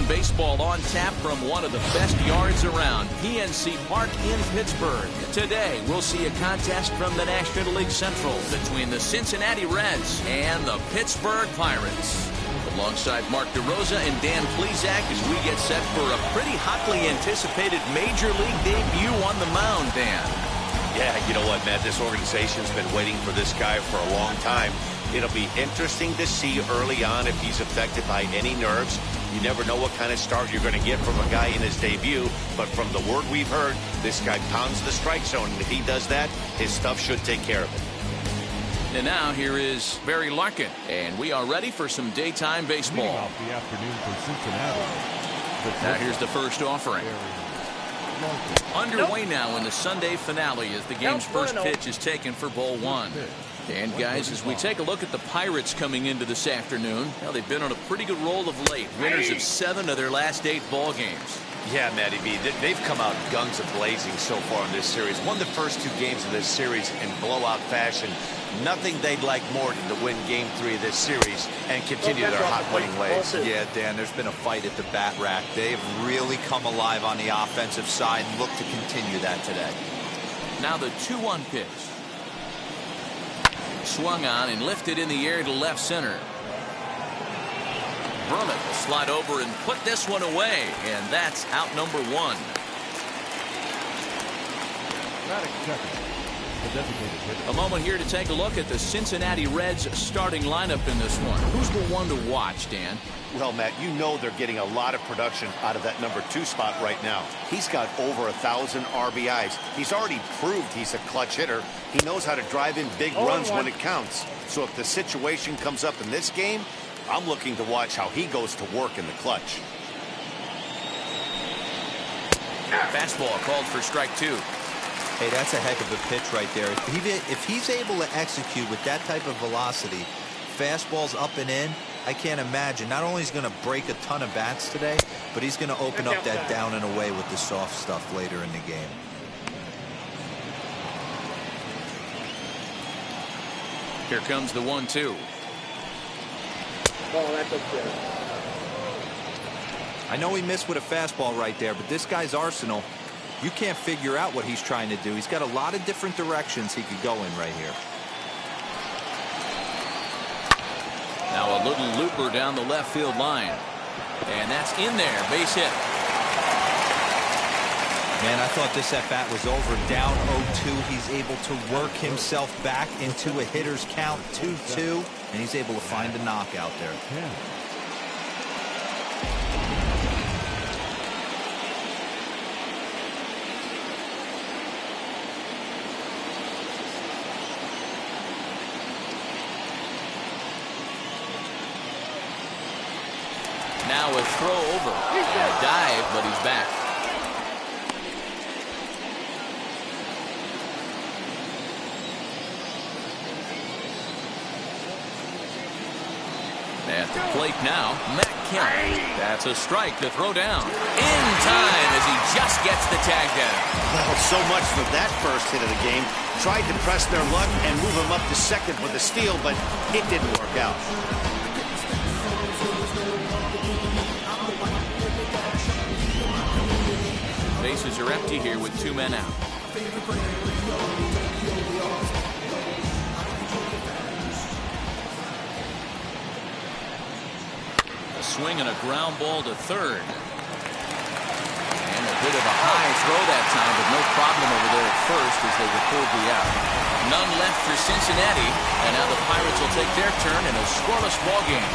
baseball on tap from one of the best yards around, PNC Park in Pittsburgh. Today, we'll see a contest from the National League Central between the Cincinnati Reds and the Pittsburgh Pirates. Alongside Mark DeRosa and Dan Plesac as we get set for a pretty hotly anticipated Major League debut on the mound, Dan. Yeah, you know what, Matt? This organization's been waiting for this guy for a long time. It'll be interesting to see early on if he's affected by any nerves. You never know what kind of start you're going to get from a guy in his debut, but from the word we've heard, this guy pounds the strike zone, and if he does that, his stuff should take care of it. And now here is Barry Larkin, and we are ready for some daytime baseball. Off the afternoon for Cincinnati. Now here's the first offering. Underway now in the Sunday finale as the game's first pitch is taken for ball one. And guys, as we take a look at the Pirates coming into this afternoon, well, they've been on a pretty good roll of late. Winners of 7 of their last 8 ball games. Yeah, Matty B, they've come out guns a-blazing so far in this series. Won the first 2 games of this series in blowout fashion. Nothing they'd like more than to win Game 3 of this series and continue their hot winning ways. Yeah, Dan, there's been a fight at the bat rack. They've really come alive on the offensive side and look to continue that today. Now the 2-1 pitch. Swung on and lifted in the air to left center. Brummett will slide over and put this one away, and that's out number 1. A moment here to take a look at the Cincinnati Reds starting lineup in this one. Who's the one to watch, Dan? Well, Matt, you know they're getting a lot of production out of that number 2 spot right now. He's got over 1,000 RBIs. He's already proved he's a clutch hitter. He knows how to drive in big runs when it counts. So if the situation comes up in this game, I'm looking to watch how he goes to work in the clutch. Fastball called for strike 2. Hey, that's a heck of a pitch right there. If he's able to execute with that type of velocity, fastballs up and in, I can't imagine. Not only is he going to break a ton of bats today, but he's going to open up that down and away with the soft stuff later in the game. Here comes the 1-2. I know he missed with a fastball right there, but this guy's arsenal, you can't figure out what he's trying to do. He's got a lot of different directions he could go in right here. Now a little looper down the left field line. And that's in there. Base hit. Man, I thought this at-bat was over. Down 0-2. He's able to work himself back into a hitter's count, 2-2. And he's able to find a knockout there. Yeah. Now a throw over. And a dive, but he's back. At the plate now, Matt Kemp. That's a strike to throw down. In time as he just gets the tag down. Well, so much for that first hit of the game. Tried to press their luck and move him up to second with a steal, but it didn't work out. Bases are empty here with 2 men out. A swing and a ground ball to third. And a bit of a high throw that time, but no problem over there at first as they record the out. None left for Cincinnati, and now the Pirates will take their turn in a scoreless ball game.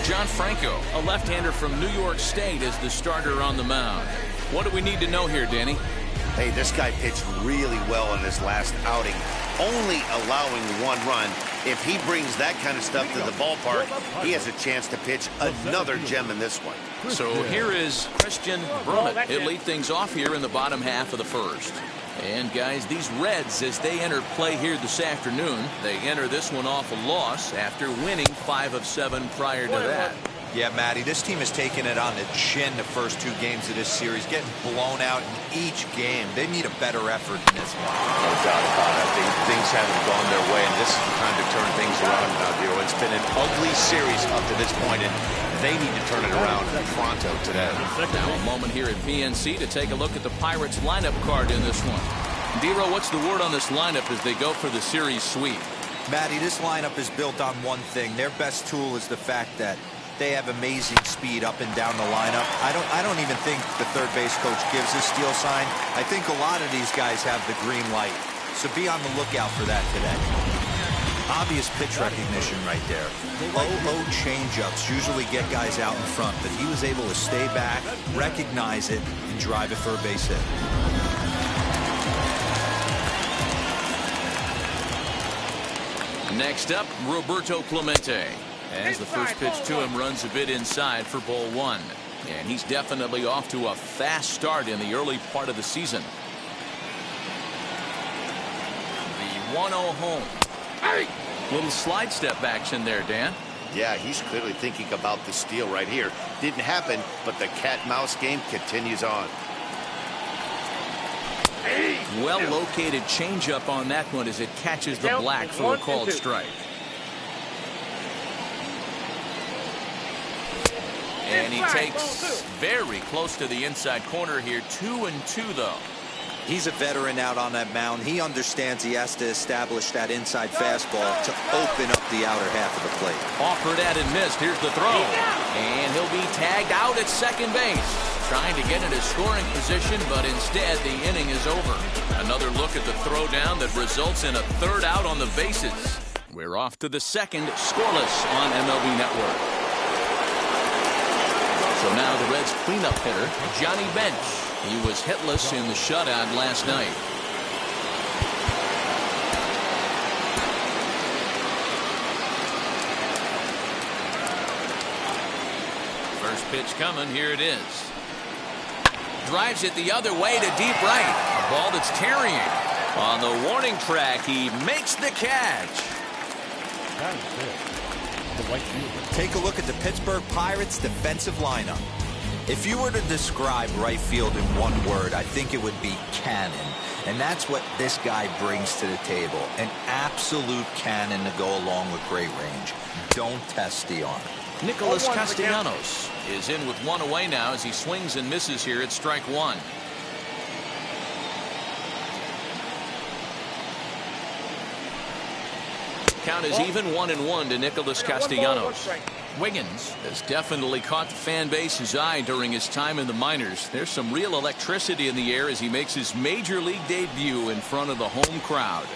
John Franco, a left-hander from New York State, is the starter on the mound. What do we need to know here, Danny? Hey, this guy pitched really well in his last outing, only allowing 1 run. If he brings that kind of stuff to the ballpark, he has a chance to pitch another gem in this one. So here is Christian Brummett. He'll lead things off here in the bottom half of the first. And guys, these Reds, as they enter play here this afternoon, they enter this one off a loss after winning 5 of 7 prior to that. Yeah, Matty, this team has taken it on the chin the first 2 games of this series, getting blown out in each game. They need a better effort in this one. No doubt about it. Things haven't gone their way, and this is the time to turn things around now, Dio. It's been an ugly series up to this point, and they need to turn it around pronto today. Now a moment here at PNC to take a look at the Pirates lineup card in this one. Dero, what's the word on this lineup as they go for the series sweep? Matty, this lineup is built on one thing. Their best tool is the fact that they have amazing speed up and down the lineup. I don't even think the third base coach gives a steal sign. I think a lot of these guys have the green light. So be on the lookout for that today. Obvious pitch recognition right there. Low changeups usually get guys out in front, but he was able to stay back, recognize it, and drive it for a base hit. Next up, Roberto Clemente. As the first pitch to him runs a bit inside for ball 1. And he's definitely off to a fast start in the early part of the season. The 1-0 home. Hey! Little slide step action there, Dan. Yeah, he's clearly thinking about the steal right here. Didn't happen, but the cat-mouse game continues on. Well-located changeup on that one as it catches the black for a called strike. And he takes very close to the inside corner here. 2-2 though. He's a veteran out on that mound. He understands he has to establish that inside fastball to open up the outer half of the plate. Offered at and missed. Here's the throw. And he'll be tagged out at second base. Trying to get into scoring position, but instead the inning is over. Another look at the throwdown that results in a third out on the bases. We're off to the second, scoreless on MLB Network. So now the Reds cleanup hitter, Johnny Bench. He was hitless in the shutout last night. First pitch coming. Here it is. Drives it the other way to deep right. A ball that's tarrying. On the warning track, he makes the catch. That is it. The right fielder. Take a look at the Pittsburgh Pirates defensive lineup. If you were to describe right field in one word, I think it would be cannon. And that's what this guy brings to the table. An absolute cannon to go along with great range. Don't test the arm. Nicholas Castellanos is in with one away now as he swings and misses here at strike 1. Count is even 1-1 to Nicholas Castellanos. Wiggins has definitely caught the fan base's eye during his time in the minors. There's some real electricity in the air as he makes his major league debut in front of the home crowd.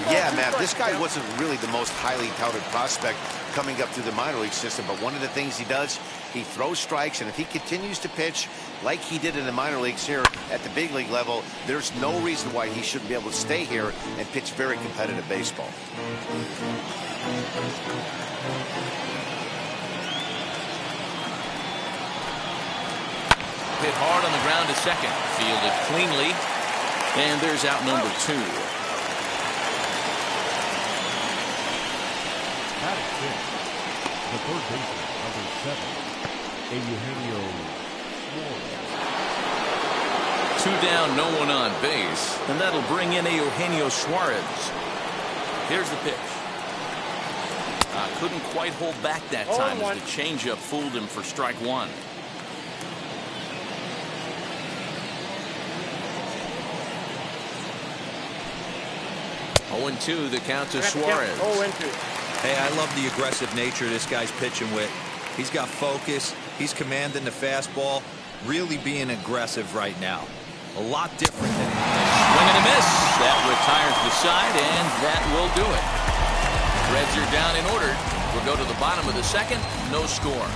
Yeah, Matt, this guy wasn't really the most highly touted prospect coming up through the minor league system, but one of the things he does, he throws strikes, and if he continues to pitch like he did in the minor leagues here at the big league level, there's no reason why he shouldn't be able to stay here and pitch very competitive baseball. Hit hard on the ground to second. Fielded cleanly. And there's out number 2. That is it. The third baseman, number 7, Eugenio Suarez. 2 down, no one on base. And that'll bring in Eugenio Suarez. Here's the pitch. Couldn't quite hold back that time as the changeup fooled him for strike 1. Oh, 0-2 the count to Suarez. Hey, I love the aggressive nature this guy's pitching with. He's got focus. He's commanding the fastball. Really being aggressive right now. A lot different than swing and a miss. That retires the side, and that will do it. Reds are down in order. We'll go to the bottom of the second. No score.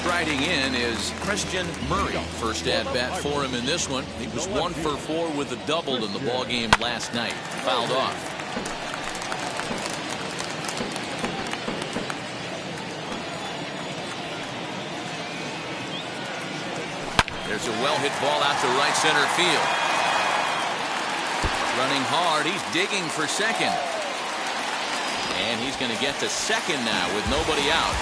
Striding in is Christian Murray. First at bat for him in this one. He was 1 for 4 with a double in the ball game last night. Fouled off. There's a well-hit ball out to right center field. Running hard. He's digging for second. And he's going to get to second now with nobody out.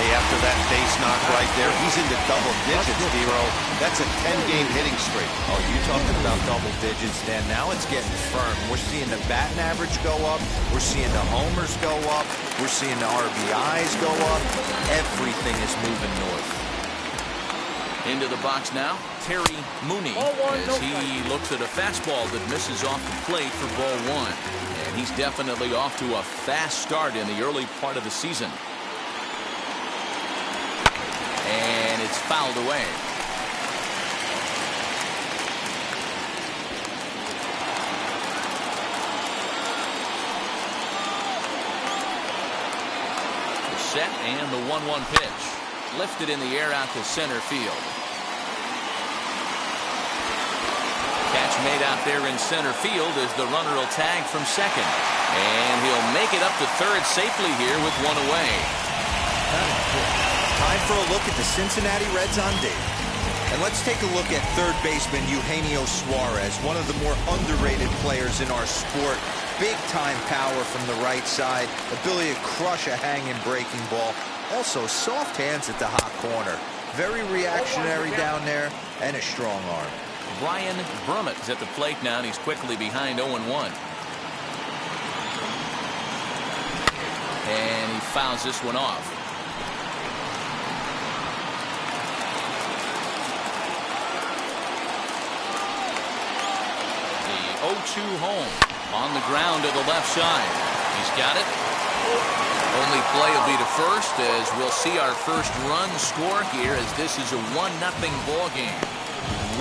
Hey, after that base knock right there, he's into double digits, Dero. That's a 10-game hitting streak. Oh, you talking about double digits, Dan. Now it's getting firm. We're seeing the batting average go up. We're seeing the homers go up. We're seeing the RBIs go up. Everything is moving north. Into the box now, Terry Mooney, as he looks at a fastball that misses off the plate for ball one. And he's definitely off to a fast start in the early part of the season. And it's fouled away. The set and the 1-1 pitch. Lifted in the air out to center field. Catch made out there in center field as the runner will tag from second. And he'll make it up to third safely here with one away. Time for a look at the Cincinnati Reds on date. And let's take a look at third baseman Eugenio Suarez, one of the more underrated players in our sport. Big time power from the right side, ability to crush a hanging breaking ball. Also soft hands at the hot corner. Very reactionary down there and a strong arm. Brian Brummett is at the plate now, and he's quickly behind 0-1. And he fouls this one off. The 0-2 home on the ground to the left side. He's got it. Only play will be to first, as we'll see our first run score here, as this is a 1-0 ball game.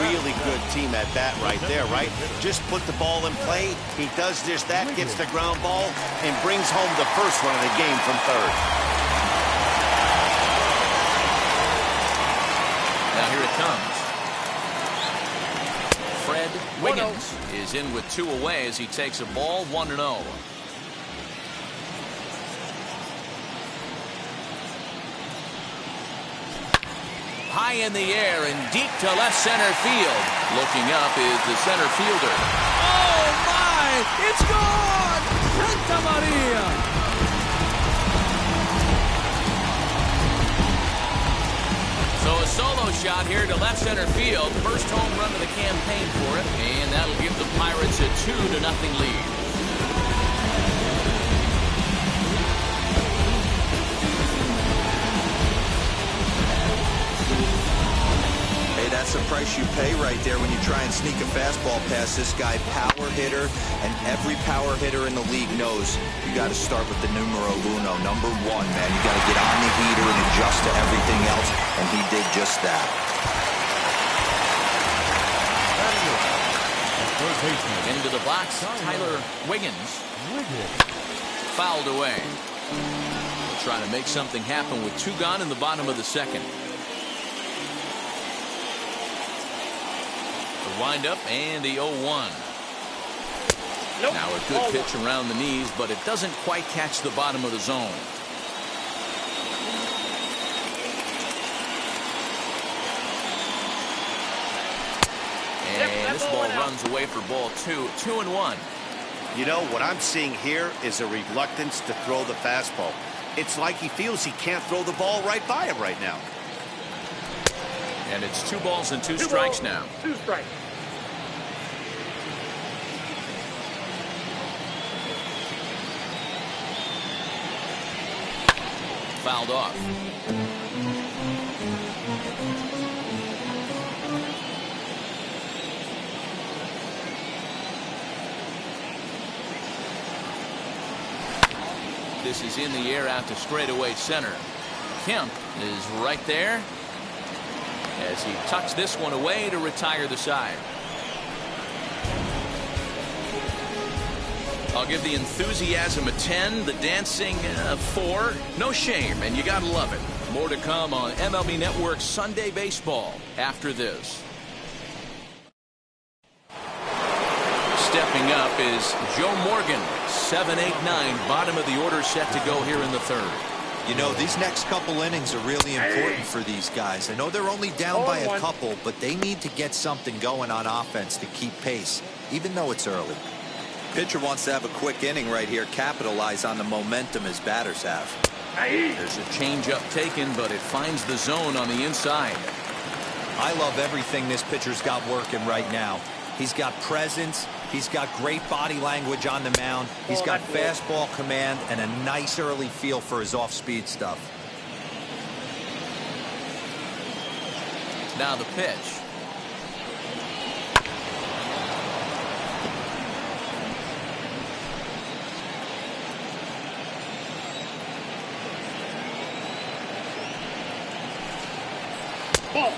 Really good team at bat right there, right? Just put the ball in play. He does just that, gets the ground ball, and brings home the first run of the game from third. Now here it comes. Fred Wiggins is in with two away as he takes a ball 1-0. High in the air and deep to left center field. Looking up is the center fielder. Oh my! It's gone! Santa Maria! So a solo shot here to left center field. First home run of the campaign for him, and that'll give the Pirates a 2-0 lead. That's the price you pay right there when you try and sneak a fastball past this guy. Power hitter, and every power hitter in the league knows you got to start with the numero uno, number one, man. You got to get on the heater and adjust to everything else, and he did just that. Into the box, Tyler Wiggins. Fouled away. Trying to make something happen with two gone in the bottom of the second. The windup and the 0-1. Now a good pitch around the knees, but it doesn't quite catch the bottom of the zone. And this ball runs away for ball two. 2-1. You know, what I'm seeing here is a reluctance to throw the fastball. It's like he feels he can't throw the ball right by him right now. And it's 2 balls and 2 strikes now. 2 strikes. Fouled off. This is in the air out to straightaway center. Kemp is right there as he tucks this one away to retire the side. I'll give the enthusiasm a 10, the dancing a 4. No shame, and you gotta love it. More to come on MLB Network's Sunday Baseball after this. Stepping up is Joe Morgan, 7-8-9, bottom of the order, set to go here in the third. You know, these next couple innings are really important for these guys. I know they're only down by a couple, but they need to get something going on offense to keep pace, even though it's early. Pitcher wants to have a quick inning right here, capitalize on the momentum his batters have. There's a changeup taken, but it finds the zone on the inside. I love everything this pitcher's got working right now. He's got presence. He's got great body language on the mound. He's got fastball command and a nice early feel for his off-speed stuff. Now the pitch. Ball.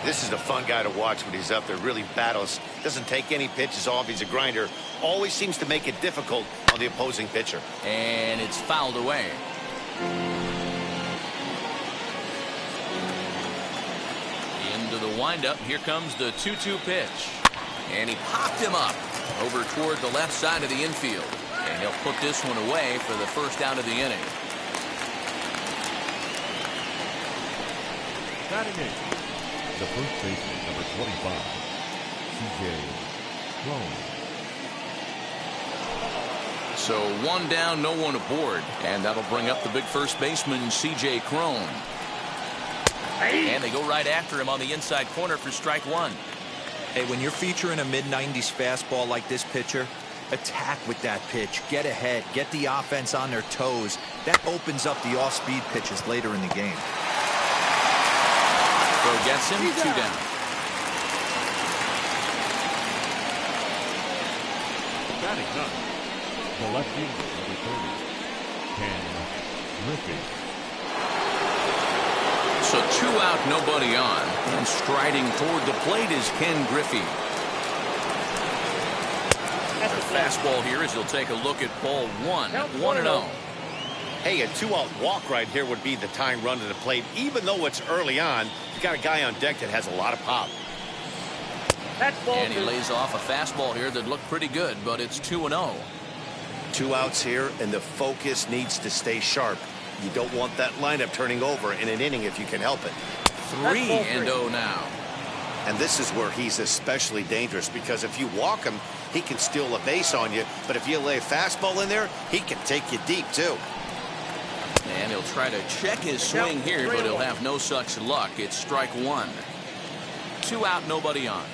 This is a fun guy to watch when he's up there. Really battles. Doesn't take any pitches off. He's a grinder. Always seems to make it difficult on the opposing pitcher. And it's fouled away. Into the windup. Here comes the 2-2 pitch. And he popped him up over toward the left side of the infield. And he'll put this one away for the first out of the inning. Batting eighth, the first baseman, number 25, C.J. Crone. So one down, no one aboard. And that'll bring up the big first baseman, C.J. Crone. And they go right after him on the inside corner for strike one. Hey, when you're featuring a mid-90s fastball like this pitcher, attack with that pitch. Get ahead. Get the offense on their toes. That opens up the off-speed pitches later in the game. Throw gets him, 2 down. Batting ninth, the left fielder, number 30, Ken Griffey. So 2 out, nobody on. And striding toward the plate is Ken Griffey. The fastball here as he'll take a look at ball 1, 1-0. Hey, a 2-out walk right here would be the tying run to the plate. Even though it's early on, you got a guy on deck that has a lot of pop. And he lays off a fastball here that looked pretty good, but it's 2-0. 2 outs here, and the focus needs to stay sharp. You don't want that lineup turning over in an inning if you can help it. 3-0 now. And this is where he's especially dangerous, because if you walk him, he can steal a base on you. But if you lay a fastball in there, he can take you deep, too. And he'll try to check his swing here, but he'll have no such luck. It's strike 1. 2 out, nobody on.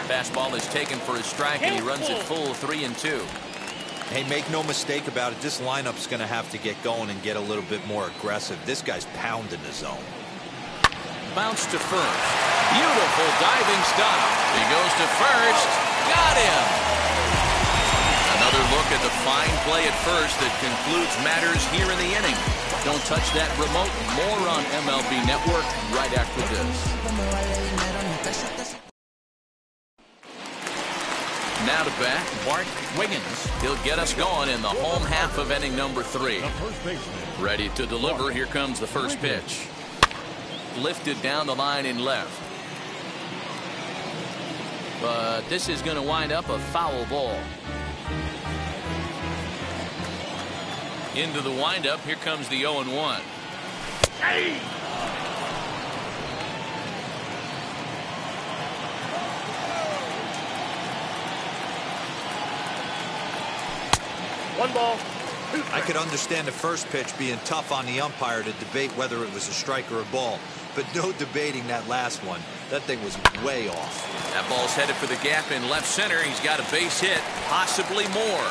Fastball is taken for a strike, and he runs it full 3-2. Hey, make no mistake about it. This lineup's going to have to get going and get a little bit more aggressive. This guy's pounding the zone. Bounce to first. Beautiful diving stop. He goes to first. Got him. Another look at the fine play at first that concludes matters here in the inning. Don't touch that remote. More on MLB Network right after this. Now to bat, Bart Wiggins. He'll get us going in the home half of inning number 3. Ready to deliver. Here comes the first pitch. Lifted down the line in left. But this is going to wind up a foul ball. Into the windup. Here comes the 0-1. Hey! One ball. I could understand the first pitch being tough on the umpire to debate whether it was a strike or a ball, but no debating that last one. That thing was way off. That ball's headed for the gap in left center. He's got a base hit, possibly more.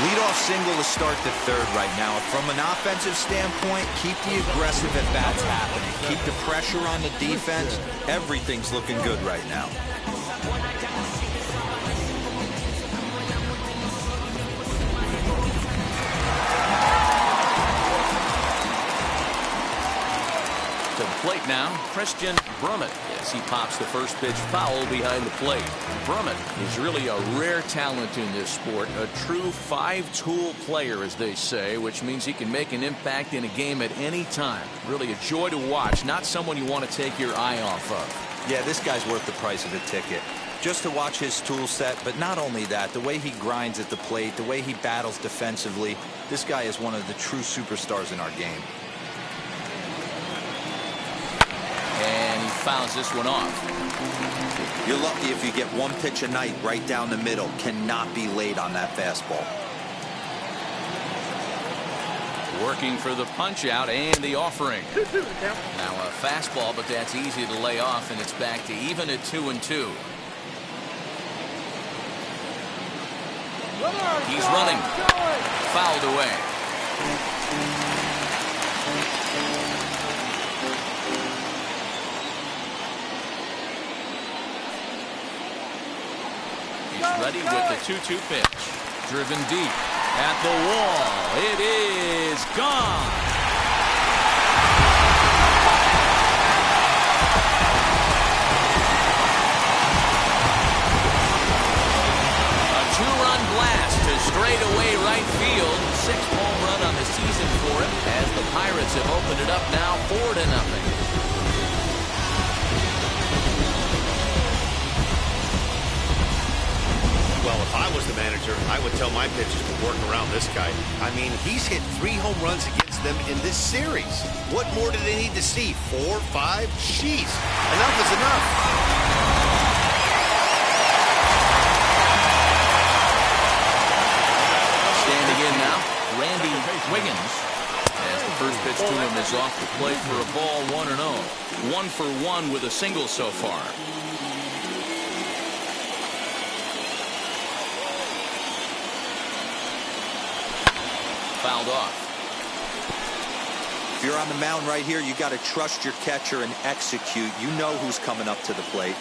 Leadoff single to start the third right now. From an offensive standpoint, keep the aggressive at-bats happening. Keep the pressure on the defense. Everything's looking good right now. To the plate now, Christian Brummett. Yes, he pops the first pitch foul behind the plate. Brummett is really a rare talent in this sport. A true 5-tool player, as they say, which means he can make an impact in a game at any time. Really a joy to watch. Not someone you want to take your eye off of. Yeah, this guy's worth the price of a ticket. Just to watch his tool set, but not only that, the way he grinds at the plate, the way he battles defensively, this guy is one of the true superstars in our game. And he fouls this one off. You're lucky if you get one pitch a night right down the middle. Cannot be late on that fastball. Working for the punch out and the offering. Now a fastball, but that's easy to lay off, and it's back to even at 2-2. He's running. Fouled away. He's ready with the 2-2 pitch. Driven deep. At the wall. It is gone. A two-run blast to straightaway right field. 6th home run on the season for him, as the Pirates have opened it up now 4-0. Well, if I was the manager, I would tell my pitchers to work around this guy. I mean, he's hit 3 home runs against them in this series. What more do they need to see? 4, 5? Jeez, enough is enough. Standing in now, Randy Wiggins. As the first pitch to him is off the plate for a ball, 1-0. 1 for 1 with a single so far. Fouled off. If you're on the mound right here, you got to trust your catcher and execute. You know who's coming up to the plate.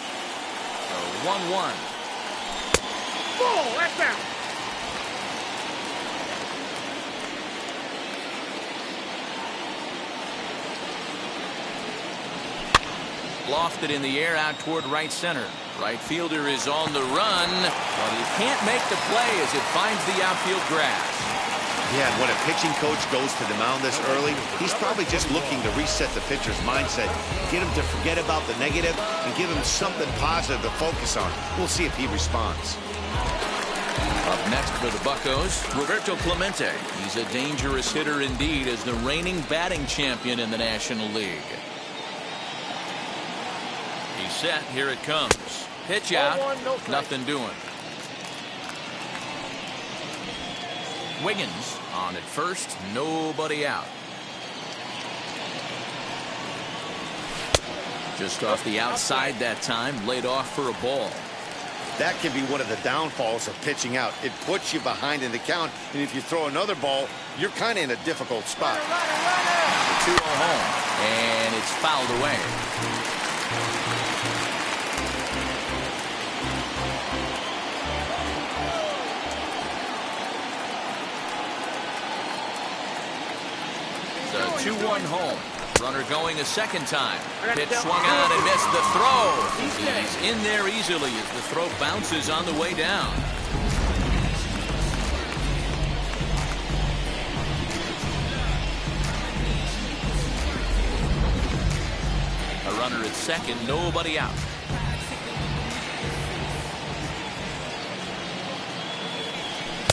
1-1. Ball, that's out. Lofted in the air out toward right center. Right fielder is on the run, but he can't make the play as it finds the outfield grass. Yeah, and when a pitching coach goes to the mound this early, he's probably just looking to reset the pitcher's mindset, get him to forget about the negative, and give him something positive to focus on. We'll see if he responds. Up next for the Buccos, Roberto Clemente. He's a dangerous hitter indeed as the reigning batting champion in the National League. He's set. Here it comes. Pitch out. Nothing doing. Wiggins on at first. Nobody out. Just off the outside that time. Laid off for a ball. That can be one of the downfalls of pitching out. It puts you behind in the count, and if you throw another ball, you're kind of in a difficult spot. 2-0 home, and it's fouled away. It's a 2-1 home. Runner going a second time. Pitch swung on and missed the throw. He's in there easily as the throw bounces on the way down. A runner at second, nobody out.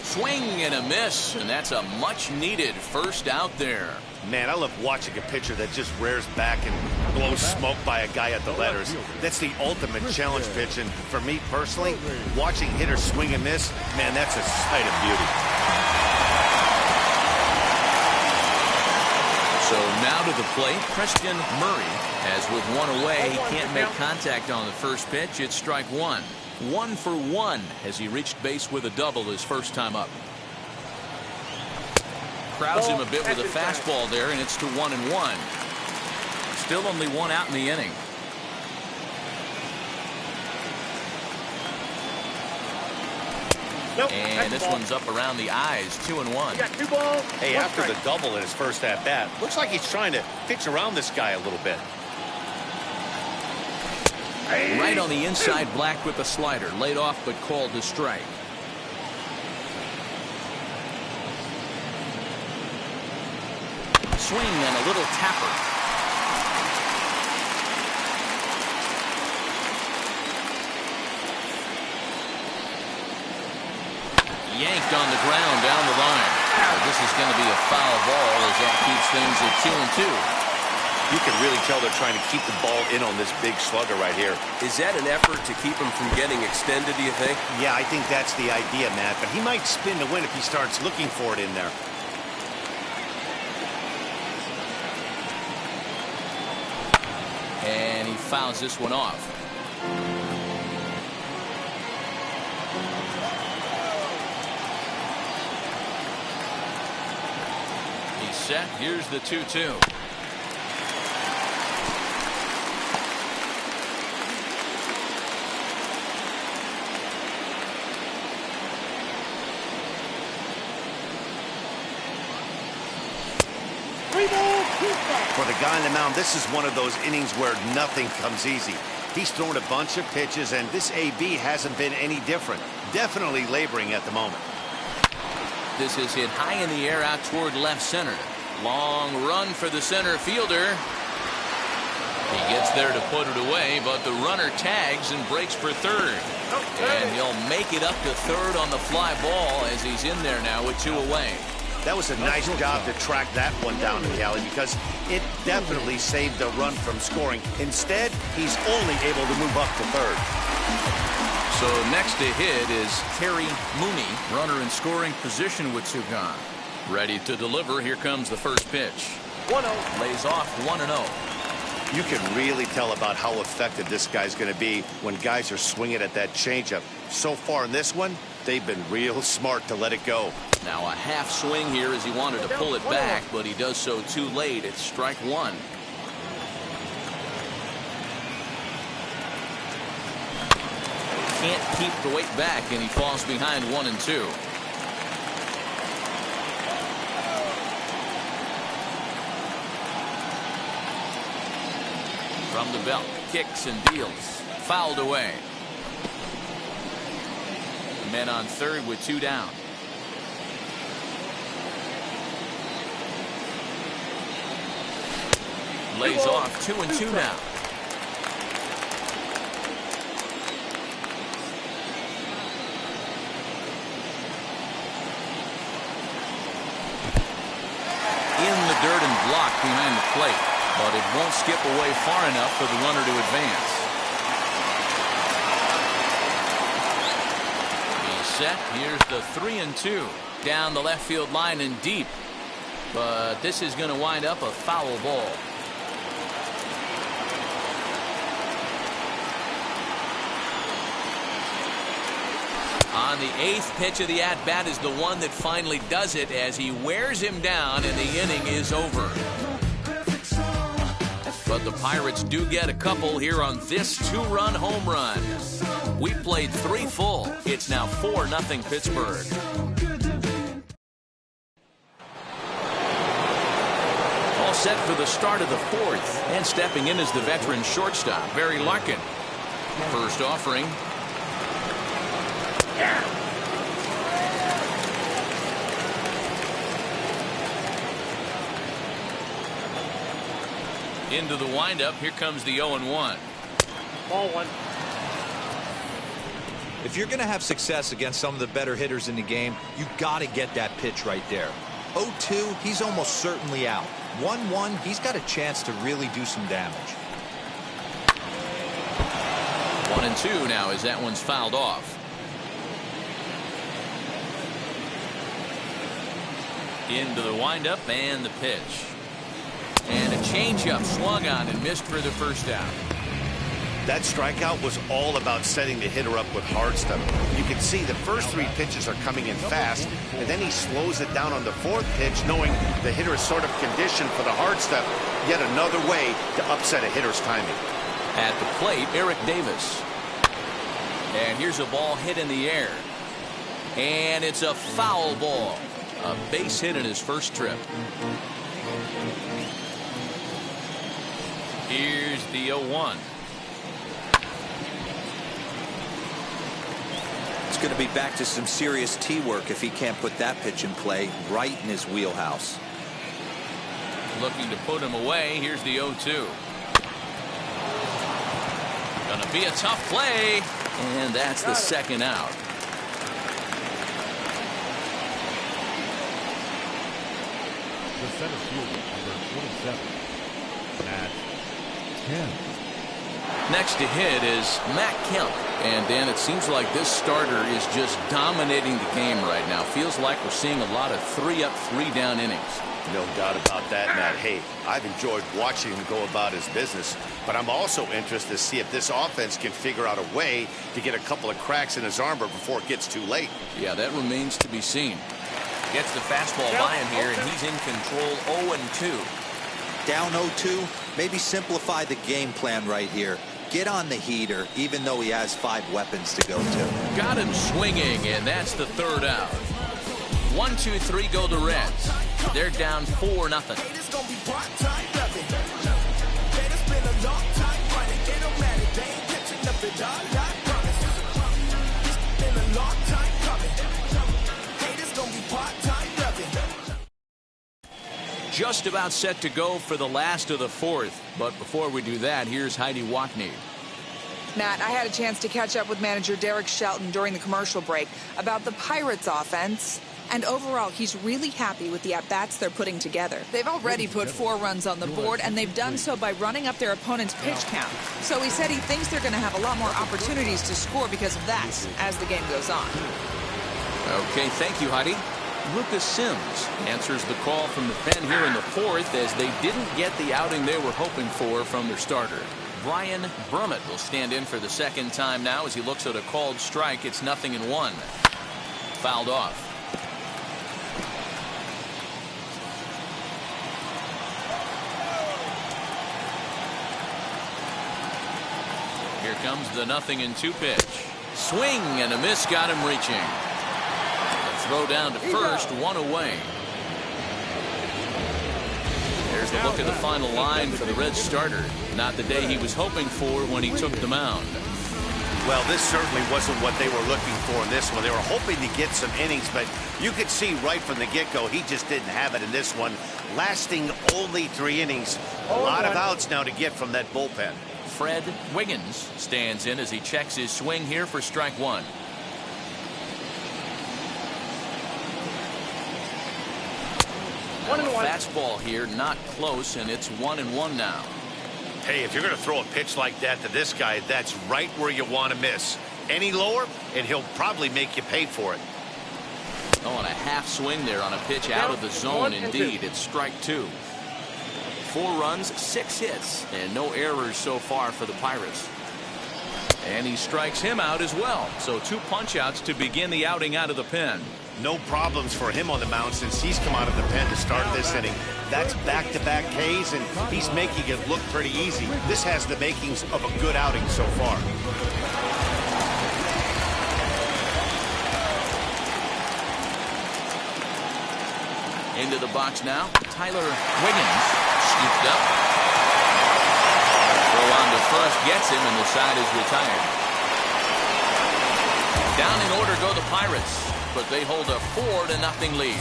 Swing and a miss, and that's a much needed first out there. Man, I love watching a pitcher that just rears back and blows smoke by a guy at the letters. That's the ultimate challenge pitch, and for me personally, watching hitters swing and miss, man, that's a sight of beauty. So now to the plate, Christian Murray. As with one away, he can't make contact on the first pitch. It's strike one. 1 for 1 as he reached base with a double his first time up. Crowds him a bit with a fastball there, and it's to 1-1. Still only one out in the inning. And this one's up around the eyes, 2-1. Got 2 balls. Hey, after the double in his first at-bat, looks like he's trying to pitch around this guy a little bit. Right on the inside, Black with a slider. Laid off but called to strike. Swing and a little tapper. Yanked on the ground down the line. Well, this is going to be a foul ball as that keeps things at 2-2. You can really tell they're trying to keep the ball in on this big slugger right here. Is that an effort to keep him from getting extended, do you think? Yeah, I think that's the idea, Matt. But he might spin to win if he starts looking for it in there. And he fouls this one off. He's set. Here's the 2-2. For the guy on the mound, this is one of those innings where nothing comes easy. He's thrown a bunch of pitches, and this AB hasn't been any different. Definitely laboring at the moment. This is hit high in the air out toward left center. Long run for the center fielder. He gets there to put it away, but the runner tags and breaks for third. And he'll make it up to third on the fly ball as he's in there now with 2 away. That was a nice job to track that one down, Cali, because it definitely saved the run from scoring. Instead, he's only able to move up to third. So next to hit is Terry Mooney, runner in scoring position with 2 gone. Ready to deliver. Here comes the first pitch. 1-0. Lays off 1-0. You can really tell about how effective this guy's going to be when guys are swinging at that changeup. So far in this one, they've been real smart to let it go. Now a half swing here as he wanted to pull it back, but he does so too late. It's strike 1. Can't keep the weight back, and he falls behind 1-2. From the belt, kicks and deals. Fouled away. Men on third with 2 down. Lays off 2-2 now. In the dirt and blocked behind the plate, but it won't skip away far enough for the runner to advance. He's set. Here's the 3-2 down the left field line and deep, but this is going to wind up a foul ball. On the 8th pitch of the at-bat is the one that finally does it as he wears him down and the inning is over. But the Pirates do get a couple here on this 2-run home run. We played 3 full. It's now 4-0 Pittsburgh. All set for the start of the 4th. And stepping in is the veteran shortstop, Barry Larkin. First offering. Into the windup. Here comes the 0-1. Ball 1. If you're going to have success against some of the better hitters in the game, you got to get that pitch right there. 0-2, he's almost certainly out. 1-1, he's got a chance to really do some damage. 1-2 now as that one's fouled off. Into the windup and the pitch. And a changeup swung on and missed for the first out. That strikeout was all about setting the hitter up with hard stuff. You can see the first 3 pitches are coming in fast, and then he slows it down on the 4th pitch, knowing the hitter is sort of conditioned for the hard stuff. Yet another way to upset a hitter's timing. At the plate, Eric Davis. And here's a ball hit in the air. And it's a foul ball. A base hit in his first trip. Here's the 0-1. It's going to be back to some serious tee work if he can't put that pitch in play right in his wheelhouse. Looking to put him away. Here's the 0-2. Gonna be a tough play. And that's the second out. the center fielder, number 27, Matt Kemp. Next to hit is Matt Kemp. And Dan, it seems like this starter is just dominating the game right now. Feels like we're seeing a lot of 3-up, 3-down innings. No doubt about that, Matt. Hey, I've enjoyed watching him go about his business, but I'm also interested to see if this offense can figure out a way to get a couple of cracks in his armor before it gets too late. Yeah, that remains to be seen. Gets the fastball by him here, and he's in control 0-2. Down 0-2, maybe simplify the game plan right here. Get on the heater, even though he has 5 weapons to go to. Got him swinging, and that's the 3rd out. 1, 2, 3 go the Reds. They're down 4-0. Just about set to go for the last of the 4th. But before we do that, here's Heidi Watney. Matt, I had a chance to catch up with manager Derek Shelton during the commercial break about the Pirates offense. And overall, he's really happy with the at-bats they're putting together. They've already put 4 runs on the board, and they've done so by running up their opponent's pitch count. So he said he thinks they're going to have a lot more opportunities to score because of that as the game goes on. Okay, thank you, Heidi. Lucas Sims answers the call from the pen here in the 4th as they didn't get the outing they were hoping for from their starter. Brian Brummett will stand in for the 2nd time now as he looks at a called strike. It's 0-1. Fouled off. Here comes the 0-2 pitch. Swing and a miss got him reaching. The throw down to first, 1 away. There's the look at the final line for the Reds starter. Not the day he was hoping for when he took the mound. Well, this certainly wasn't what they were looking for in this one. They were hoping to get some innings, but you could see right from the get-go he just didn't have it in this one, lasting only 3 innings. A lot of outs now to get from that bullpen. Fred Wiggins stands in as he checks his swing here for strike 1. Fastball here, not close, and it's 1-1 now. Hey, if you're going to throw a pitch like that to this guy, that's right where you want to miss. Any lower, and he'll probably make you pay for it. Oh, and a half swing there on a pitch out of the zone. Indeed, it's strike 2. 4 runs, 6 hits, and no errors so far for the Pirates. And he strikes him out as well. So 2 punch-outs to begin the outing out of the pen. No problems for him on the mound since he's come out of the pen to start this inning. That's back-to-back Ks, and he's making it look pretty easy. This has the makings of a good outing so far. Into the box now, Tyler Wiggins scooped up. Throw on to first gets him, and the side is retired. Down in order go the Pirates, but they hold a 4-0 lead.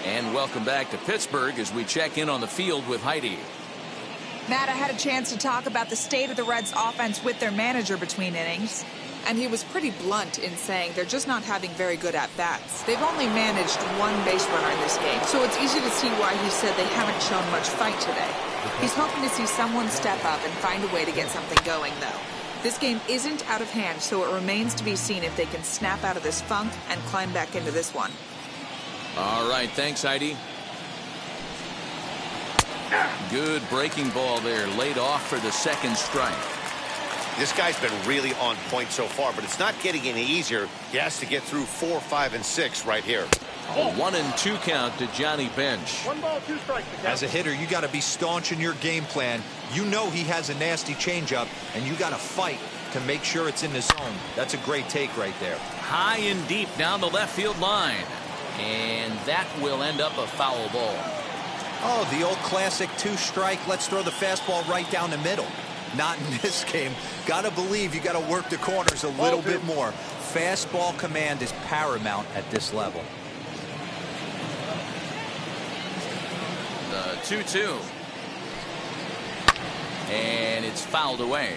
And welcome back to Pittsburgh as we check in on the field with Heidi. Matt, I had a chance to talk about the state of the Reds offense with their manager between innings. And he was pretty blunt in saying they're just not having very good at-bats. They've only managed 1 base runner in this game, so it's easy to see why he said they haven't shown much fight today. He's hoping to see someone step up and find a way to get something going, though. This game isn't out of hand, so it remains to be seen if they can snap out of this funk and climb back into this one. All right, thanks, Heidi. Good breaking ball there, laid off for the 2nd strike. This guy's been really on point so far, but it's not getting any easier. He has to get through 4, 5, and 6 right here. A 1-2 count to Johnny Bench. 1 ball, 2 strikes. As a hitter, you got to be staunch in your game plan. You know he has a nasty changeup, and you got to fight to make sure it's in the zone. That's a great take right there. High and deep down the left field line. And that will end up a foul ball. Oh, the old classic 2-strike. Let's throw the fastball right down the middle. Not in this game. Got to believe you got to work the corners a little bit more. Fastball command is paramount at this level. The 2-2. And it's fouled away.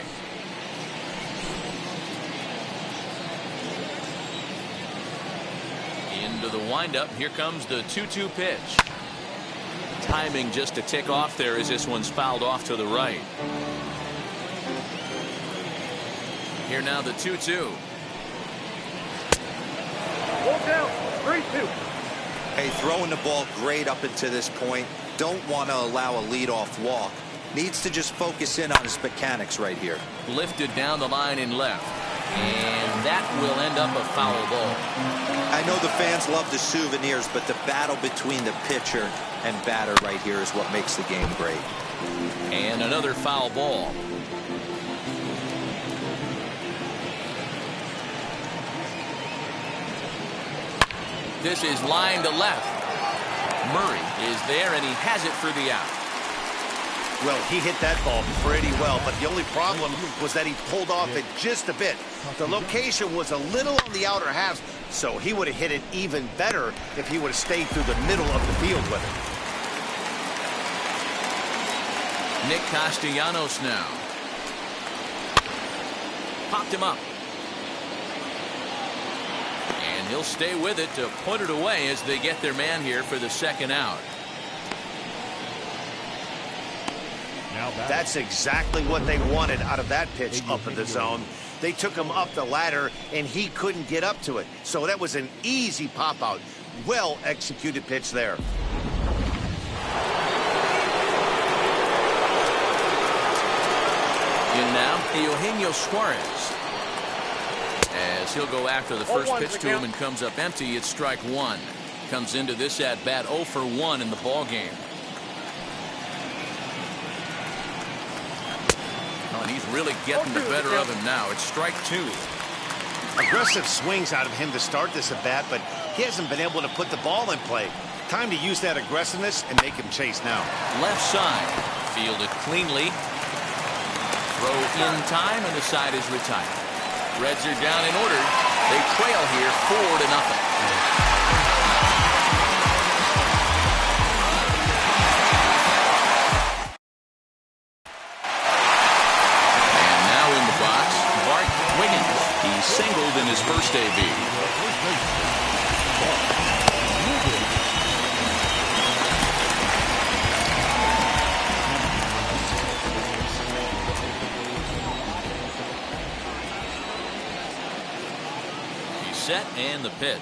to the windup. Here comes the 2-2 pitch. Timing just a tick off there as this one's fouled off to the right. Here now the 2-2. Walk out. 3-2. Hey, throwing the ball great up until this point. Don't want to allow a leadoff walk. Needs to just focus in on his mechanics right here. Lifted down the line in left. And that will end up a foul ball. I know the fans love the souvenirs, but the battle between the pitcher and batter right here is what makes the game great. And another foul ball. This is line to left. Murray is there, and he has it for the out. Well, he hit that ball pretty well, but the only problem was that he pulled off it just a bit. The location was a little on the outer half, so he would have hit it even better if he would have stayed through the middle of the field with it. Nick Castellanos now. Popped him up. And he'll stay with it to put it away as they get their man here for the second out. That's exactly what they wanted out of that pitch up in the zone. They took him up the ladder, and he couldn't get up to it. So that was an easy pop-out. Well-executed pitch there. In now, Eugenio Suarez. As he'll go after the first pitch to him and comes up empty, it's strike one. Comes into this at-bat 0 for 1 in the ball game. And he's really getting the better of him now. It's strike 2. Aggressive swings out of him to start this at bat, but he hasn't been able to put the ball in play. Time to use that aggressiveness and make him chase now. Left side. Fielded cleanly. Throw in time, and the side is retired. Reds are down in order. They trail here 4-0. Singled in his first AB. He's set and the pitch.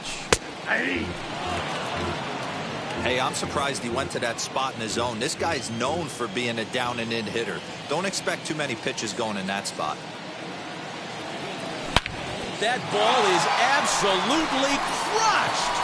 Hey, I'm surprised he went to that spot in his zone. This guy's known for being a down and in hitter. Don't expect too many pitches going in that spot. That ball is absolutely crushed.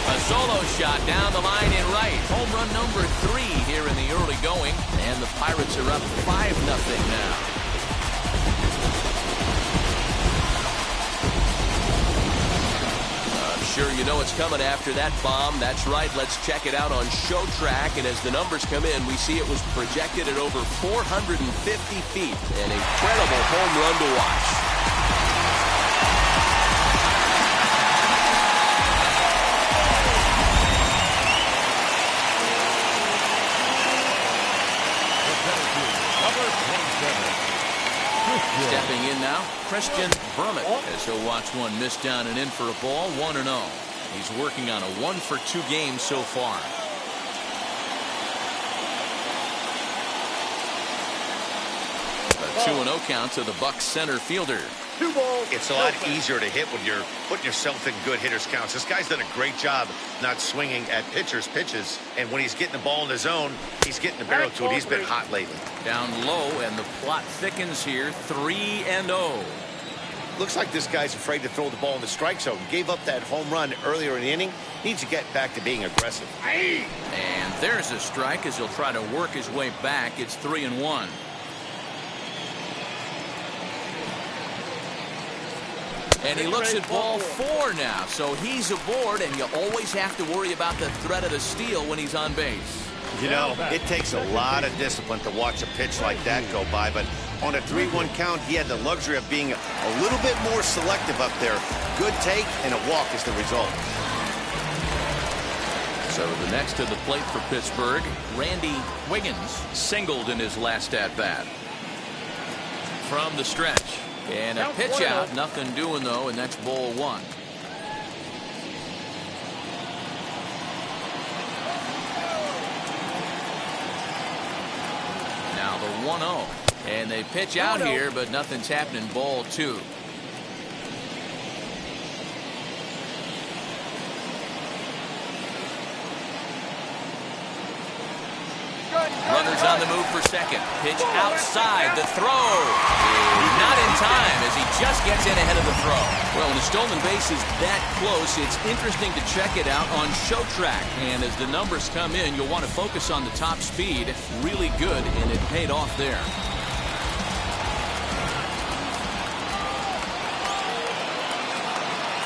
A solo shot down the line in right. Home run number 3 here in the early going. And the Pirates are up 5-0 now. Sure, you know what's coming after that bomb. That's right. Let's check it out on Show Track. And as the numbers come in, we see it was projected at over 450 feet. An incredible home run to watch. Stepping in now, Christian Brummett, as he'll watch one miss down and in for a ball, 1-0. He's working on a 1-for-2 game so far. A 2-0 count to the Bucs center fielder. 2 balls. It's a lot easier to hit when you're putting yourself in good hitters' counts. This guy's done a great job not swinging at pitchers' pitches. And when he's getting the ball in the zone, he's getting the barrel to it. He's been hot lately. Down low, and the plot thickens here, 3-0. Looks like this guy's afraid to throw the ball in the strike zone. Gave up that home run earlier in the inning. Needs to get back to being aggressive. And there's a strike as he'll try to work his way back. It's 3-1. And he looks at ball 4 now, so he's aboard, and you always have to worry about the threat of the steal when he's on base. You know, it takes a lot of discipline to watch a pitch like that go by, but on a 3-1 count, he had the luxury of being a little bit more selective up there. Good take, and a walk is the result. So So the next to the plate for Pittsburgh, Randy Wiggins singled in his last at-bat. From the stretch. And a pitch out. Nothing doing, though, and that's ball one. Now the 1-0. And they pitch out here, but nothing's happening. Ball two. Runners on the move for second. Pitch outside. The throw is not in time as he just gets in ahead of the throw. Well, when a stolen base is that close, it's interesting to check it out on show track. And as the numbers come in, you'll want to focus on the top speed. Really good, and it paid off there.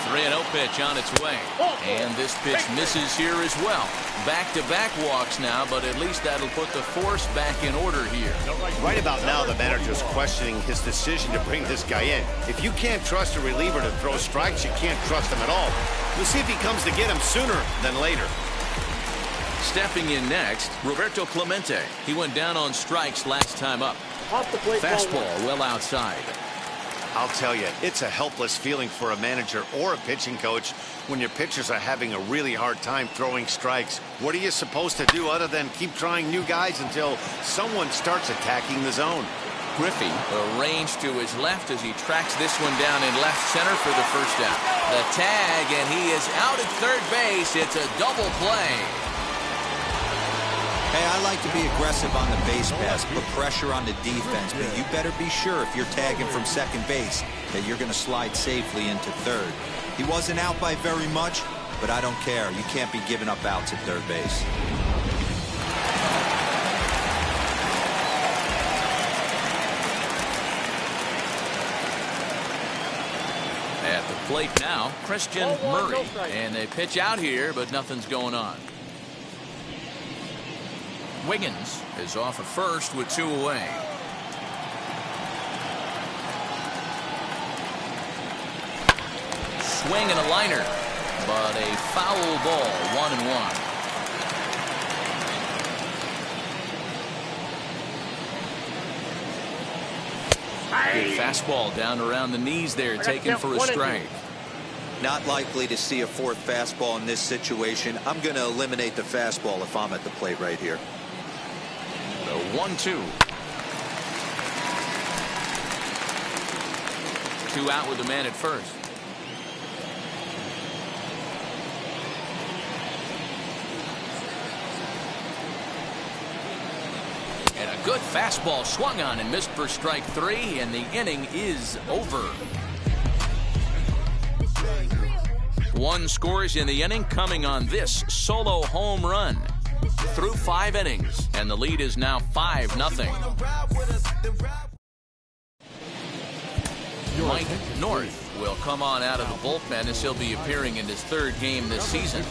3-0 pitch on its way. And this pitch misses here as well. Back-to-back walks now, but at least that'll put the force back in order here. Right about now, the manager's questioning his decision to bring this guy in. If you can't trust a reliever to throw strikes, you can't trust him at all. We'll see if he comes to get him sooner than later. Stepping in next, Roberto Clemente. He went down on strikes last time up. Off the plate. Fastball well outside. I'll tell you, it's a helpless feeling for a manager or a pitching coach when your pitchers are having a really hard time throwing strikes. What are you supposed to do other than keep trying new guys until someone starts attacking the zone? Griffey arranged to his left as he tracks this one down in left center for the first out. The tag, and he is out at third base. It's a double play. Hey, I like to be aggressive on the base pass, put pressure on the defense, but you better be sure if you're tagging from second base that you're going to slide safely into third. He wasn't out by very much, but I don't care. You can't be giving up outs at third base. At the plate now, Christian Murray. And they pitch out here, but nothing's going on. Wiggins is off at first with two away. Swing and a liner, but a foul ball, 1-1. Good fastball down around the knees there, taken for a strike. Not likely to see a fourth fastball in this situation. I'm going to eliminate the fastball if I'm at the plate right here. The 1-2. 2 out with the man at first. And a good fastball swung on and missed for strike 3, and the inning is over. 1 scores in the inning, coming on this solo home run. Through 5 innings, and the lead is now 5-0. Mike North will come on out of the bullpen as he'll be appearing in his 3rd game this season.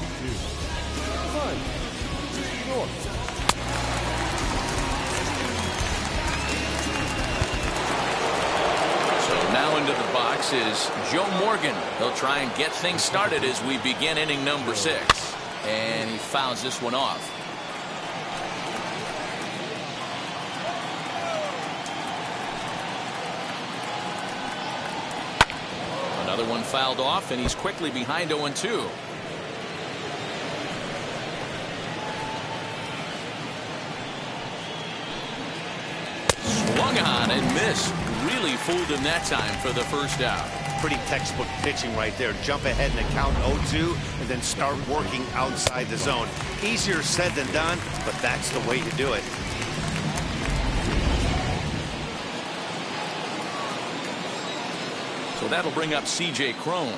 So now into the box is Joe Morgan. He'll try and get things started as we begin inning number 6. And he fouls this one off. Another one fouled off, and he's quickly behind 0-2. Swung on and missed. Really fooled him that time for the first out. Pretty textbook pitching right there. Jump ahead in the count 0-2 and then start working outside the zone. Easier said than done, but that's the way to do it. So that'll bring up C.J. Cron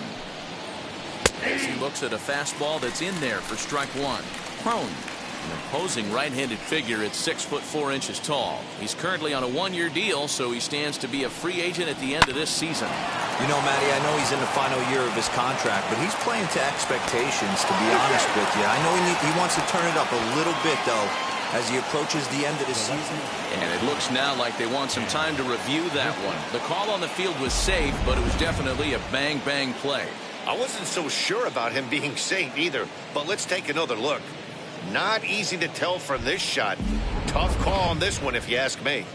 as he looks at a fastball that's in there for strike 1. Cron, an imposing right-handed figure at 6'4" tall. He's currently on a 1-year deal, so he stands to be a free agent at the end of this season. You know, Matty, I know he's in the final year of his contract, but he's playing to expectations, to be honest with you. I know he wants to turn it up a little bit, though, as he approaches the end of the season. And it looks now like they want some time to review that one. The call on the field was safe, but it was definitely a bang-bang play. I wasn't so sure about him being safe either, but let's take another look. Not easy to tell from this shot. Tough call on this one, if you ask me.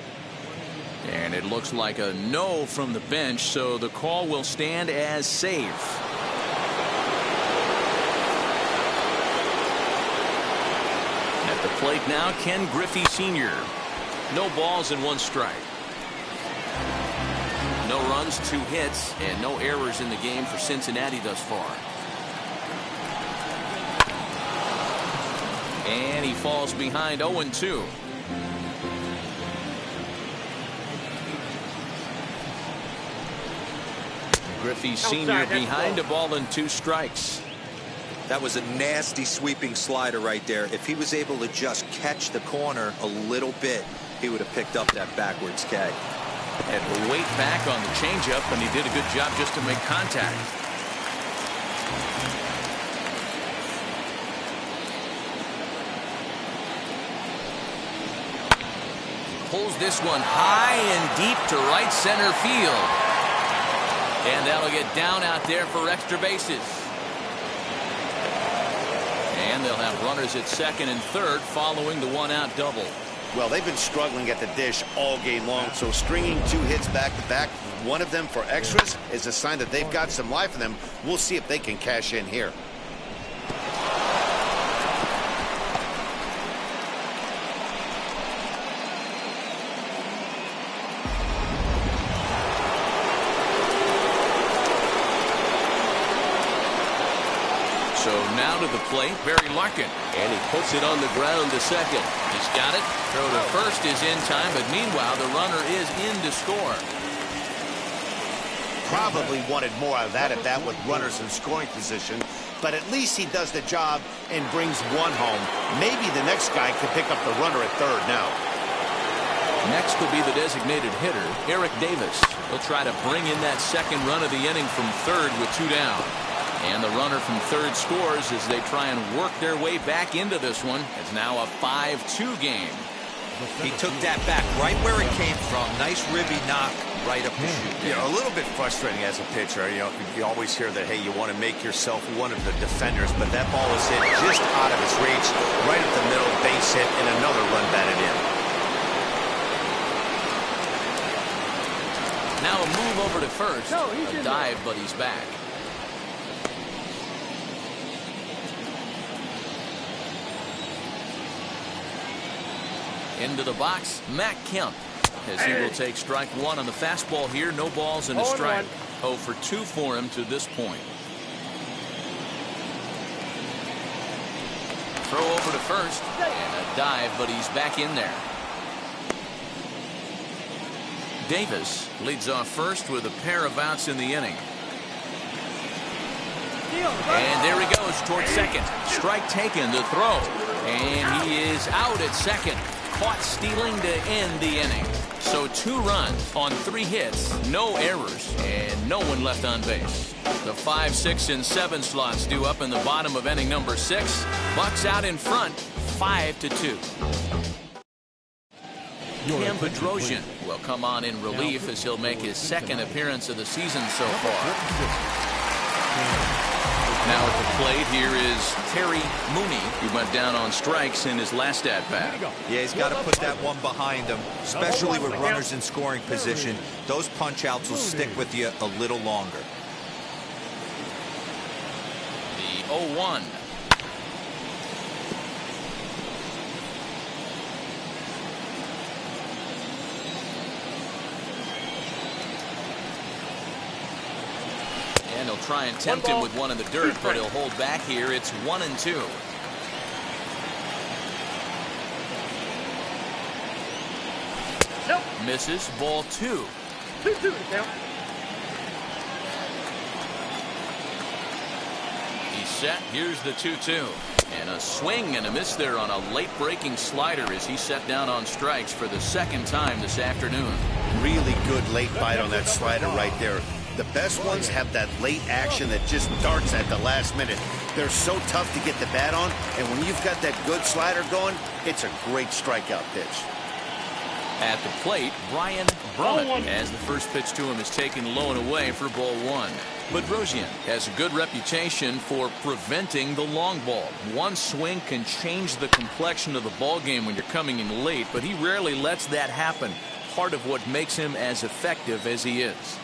And it looks like a no from the bench, so the call will stand as safe. At the plate now, Ken Griffey Sr. No balls and 1 strike. No runs, 2 hits, and no errors in the game for Cincinnati thus far. And he falls behind 0-2. Griffey Sr. behind a ball and 2 strikes. That was a nasty sweeping slider right there. If he was able to just catch the corner a little bit, he would have picked up that backwards K. Had to wait back on the changeup, and he did a good job just to make contact. Pulls this one high and deep to right center field. And that'll get down out there for extra bases. And they'll have runners at second and third following the 1-out double. Well, they've been struggling at the dish all game long, so stringing 2 hits back-to-back, one of them for extras, is a sign that they've got some life in them. We'll see if they can cash in here. So now to the plate, Barry Larkin. And he puts it on the ground to second. He's got it. Throw to first is in time, but meanwhile, the runner is in to score. Probably wanted more out of that at that with runners in scoring position, but at least he does the job and brings 1 home. Maybe the next guy can pick up the runner at third now. Next will be the designated hitter, Eric Davis. He'll try to bring in that second run of the inning from third with 2 down. And the runner from third scores as they try and work their way back into this one. It's now a 5-2 game. He took that back right where it came from. Nice ribby knock right up the chute. You know, a little bit frustrating as a pitcher. You know, you always hear that, hey, you want to make yourself one of the defenders, but that ball is hit just out of his reach, right up the middle, base hit, and another run batted in. Now a move over to first. A dive, but he's back. Into the box, Matt Kemp, as he will take strike 1 on the fastball here. No balls and a strike. 0 for 2 for him to this point. Throw over to first, and a dive, but he's back in there. Davis leads off first with a pair of outs in the inning. And there he goes towards second. Strike taken to throw. And he is out at second. Caught stealing to end the inning. So 2 runs on 3 hits, no errors, and no one left on base. The 5, 6, and 7 slots due up in the bottom of inning number 6. Bucks out in front, 5-2. Cam Bedrosian will come on in relief as he'll make his 2nd appearance of the season so far. Now at the plate, here is Terry Mooney, who went down on strikes in his last at-bat. Yeah, he's got to put that one behind him, especially with runners in scoring position. Those punch-outs will stick with you a little longer. The 0-1. And he'll try and tempt him with one in the dirt, but he'll hold back here. It's 1-2. Nope. Misses. Ball 2. 2-2 to count. He's set. Here's the 2-2. And a swing and a miss there on a late breaking slider as he set down on strikes for the 2nd time this afternoon. Really good late bite on that slider right there. The best ones have that late action that just darts at the last minute. They're so tough to get the bat on, and when you've got that good slider going, it's a great strikeout pitch. At the plate, Brian Brummett, as the first pitch to him is taken low and away for ball 1. Bedrosian has a good reputation for preventing the long ball. One swing can change the complexion of the ball game when you're coming in late, but he rarely lets that happen. Part of what makes him as effective as he is.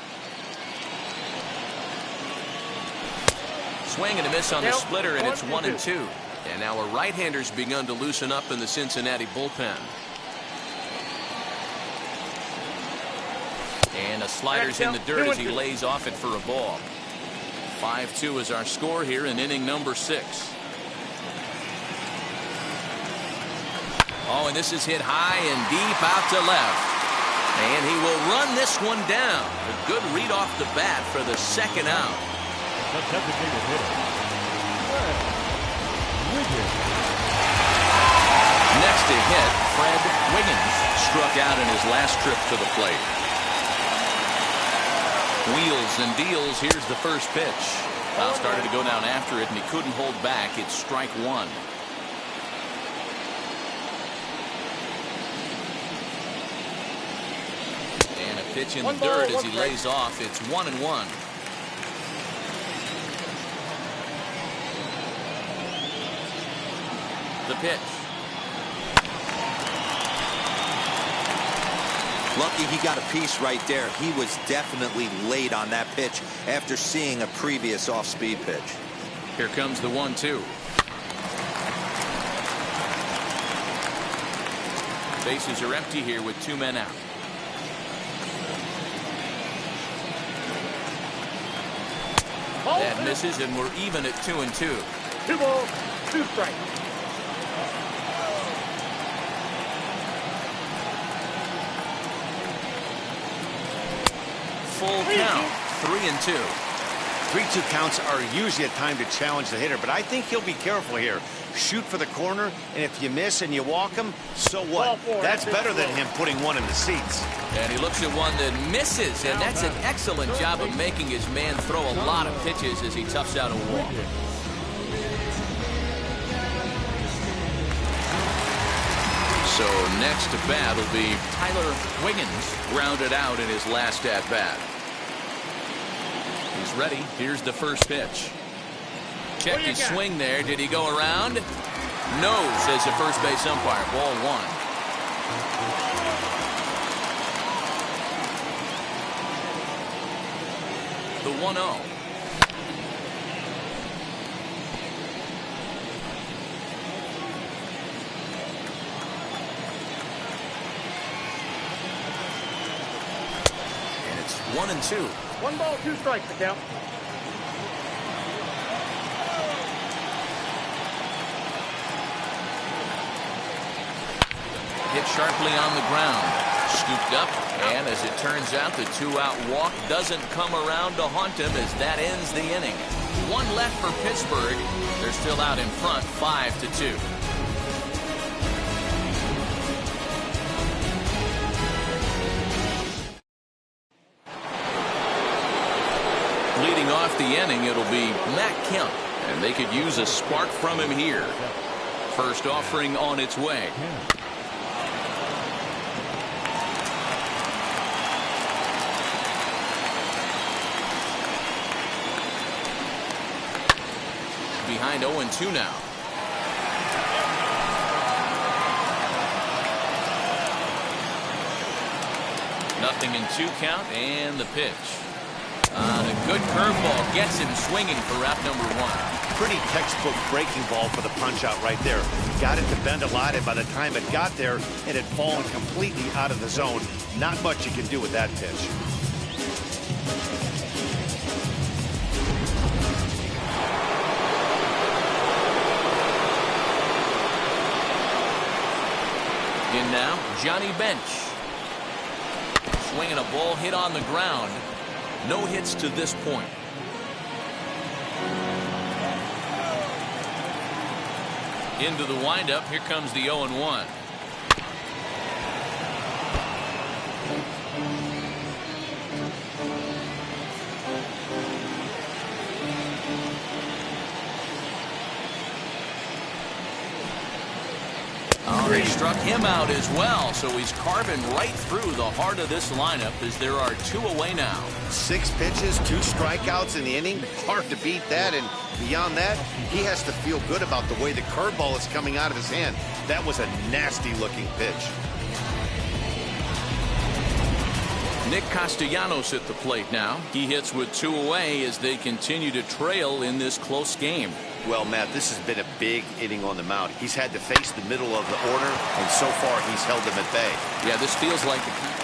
Swing and a miss on the splitter, and it's 1-2. And now a right-hander's begun to loosen up in the Cincinnati bullpen. And a slider's in the dirt as he lays off it for a ball. 5-2 is our score here in inning number 6. Oh, and this is hit high and deep out to left. And he will run this one down. A good read off the bat for the second out. The designated hitter, Fred Wiggins. Next to hit, Fred Wiggins struck out in his last trip to the plate. Wheels and deals. Here's the first pitch. Foul started to go down after it, and he couldn't hold back. It's strike one. And a pitch in the dirt as he lays off. It's 1-1. The pitch. Lucky he got a piece right there. He was definitely late on that pitch after seeing a previous off-speed pitch. Here comes the 1-2. Bases are empty here with 2 men out. That misses, and we're even at 2-2. 2 balls, 2 strikes. Full count, 3-2. 3-2 counts are usually a time to challenge the hitter, but I think he'll be careful here. Shoot for the corner, and if you miss and you walk him, so what? That's better than him putting one in the seats. And he looks at one that misses, and that's an excellent job of making his man throw a lot of pitches as he toughs out a walk. So next to bat will be Tyler Wiggins, grounded out in his last at bat. He's ready. Here's the first pitch. Check his swing there. Did he go around? No, says the first base umpire. Ball 1. The 1-0. And it's 1-2. 1 ball, 2 strikes to count. Hit sharply on the ground. Scooped up, and as it turns out, the 2-out walk doesn't come around to haunt him as that ends the inning. 1 left for Pittsburgh. They're still out in front, 5-2. Leading off the inning, it'll be Matt Kemp, and they could use a spark from him here. First offering on its way. Behind 0-2 now. Nothing in 2 count, and the pitch. A good curveball gets him swinging for route number 1. Pretty textbook breaking ball for the punch out right there. Got it to bend a lot, and by the time it got there, it had fallen completely out of the zone. Not much you can do with that pitch. In now, Johnny Bench. Swinging a ball hit on the ground. No hits to this point. Into the windup. Here comes the 0-1. They struck him out as well, so he's carving right through the heart of this lineup as there are 2 away now. 6 pitches, 2 strikeouts in the inning. Hard to beat that, and beyond that, he has to feel good about the way the curveball is coming out of his hand. That was a nasty-looking pitch. Nick Castellanos at the plate now. He hits with 2 away as they continue to trail in this close game. Well, Matt, this has been a big inning on the mound. He's had to face the middle of the order, and so far he's held them at bay. Yeah, this feels like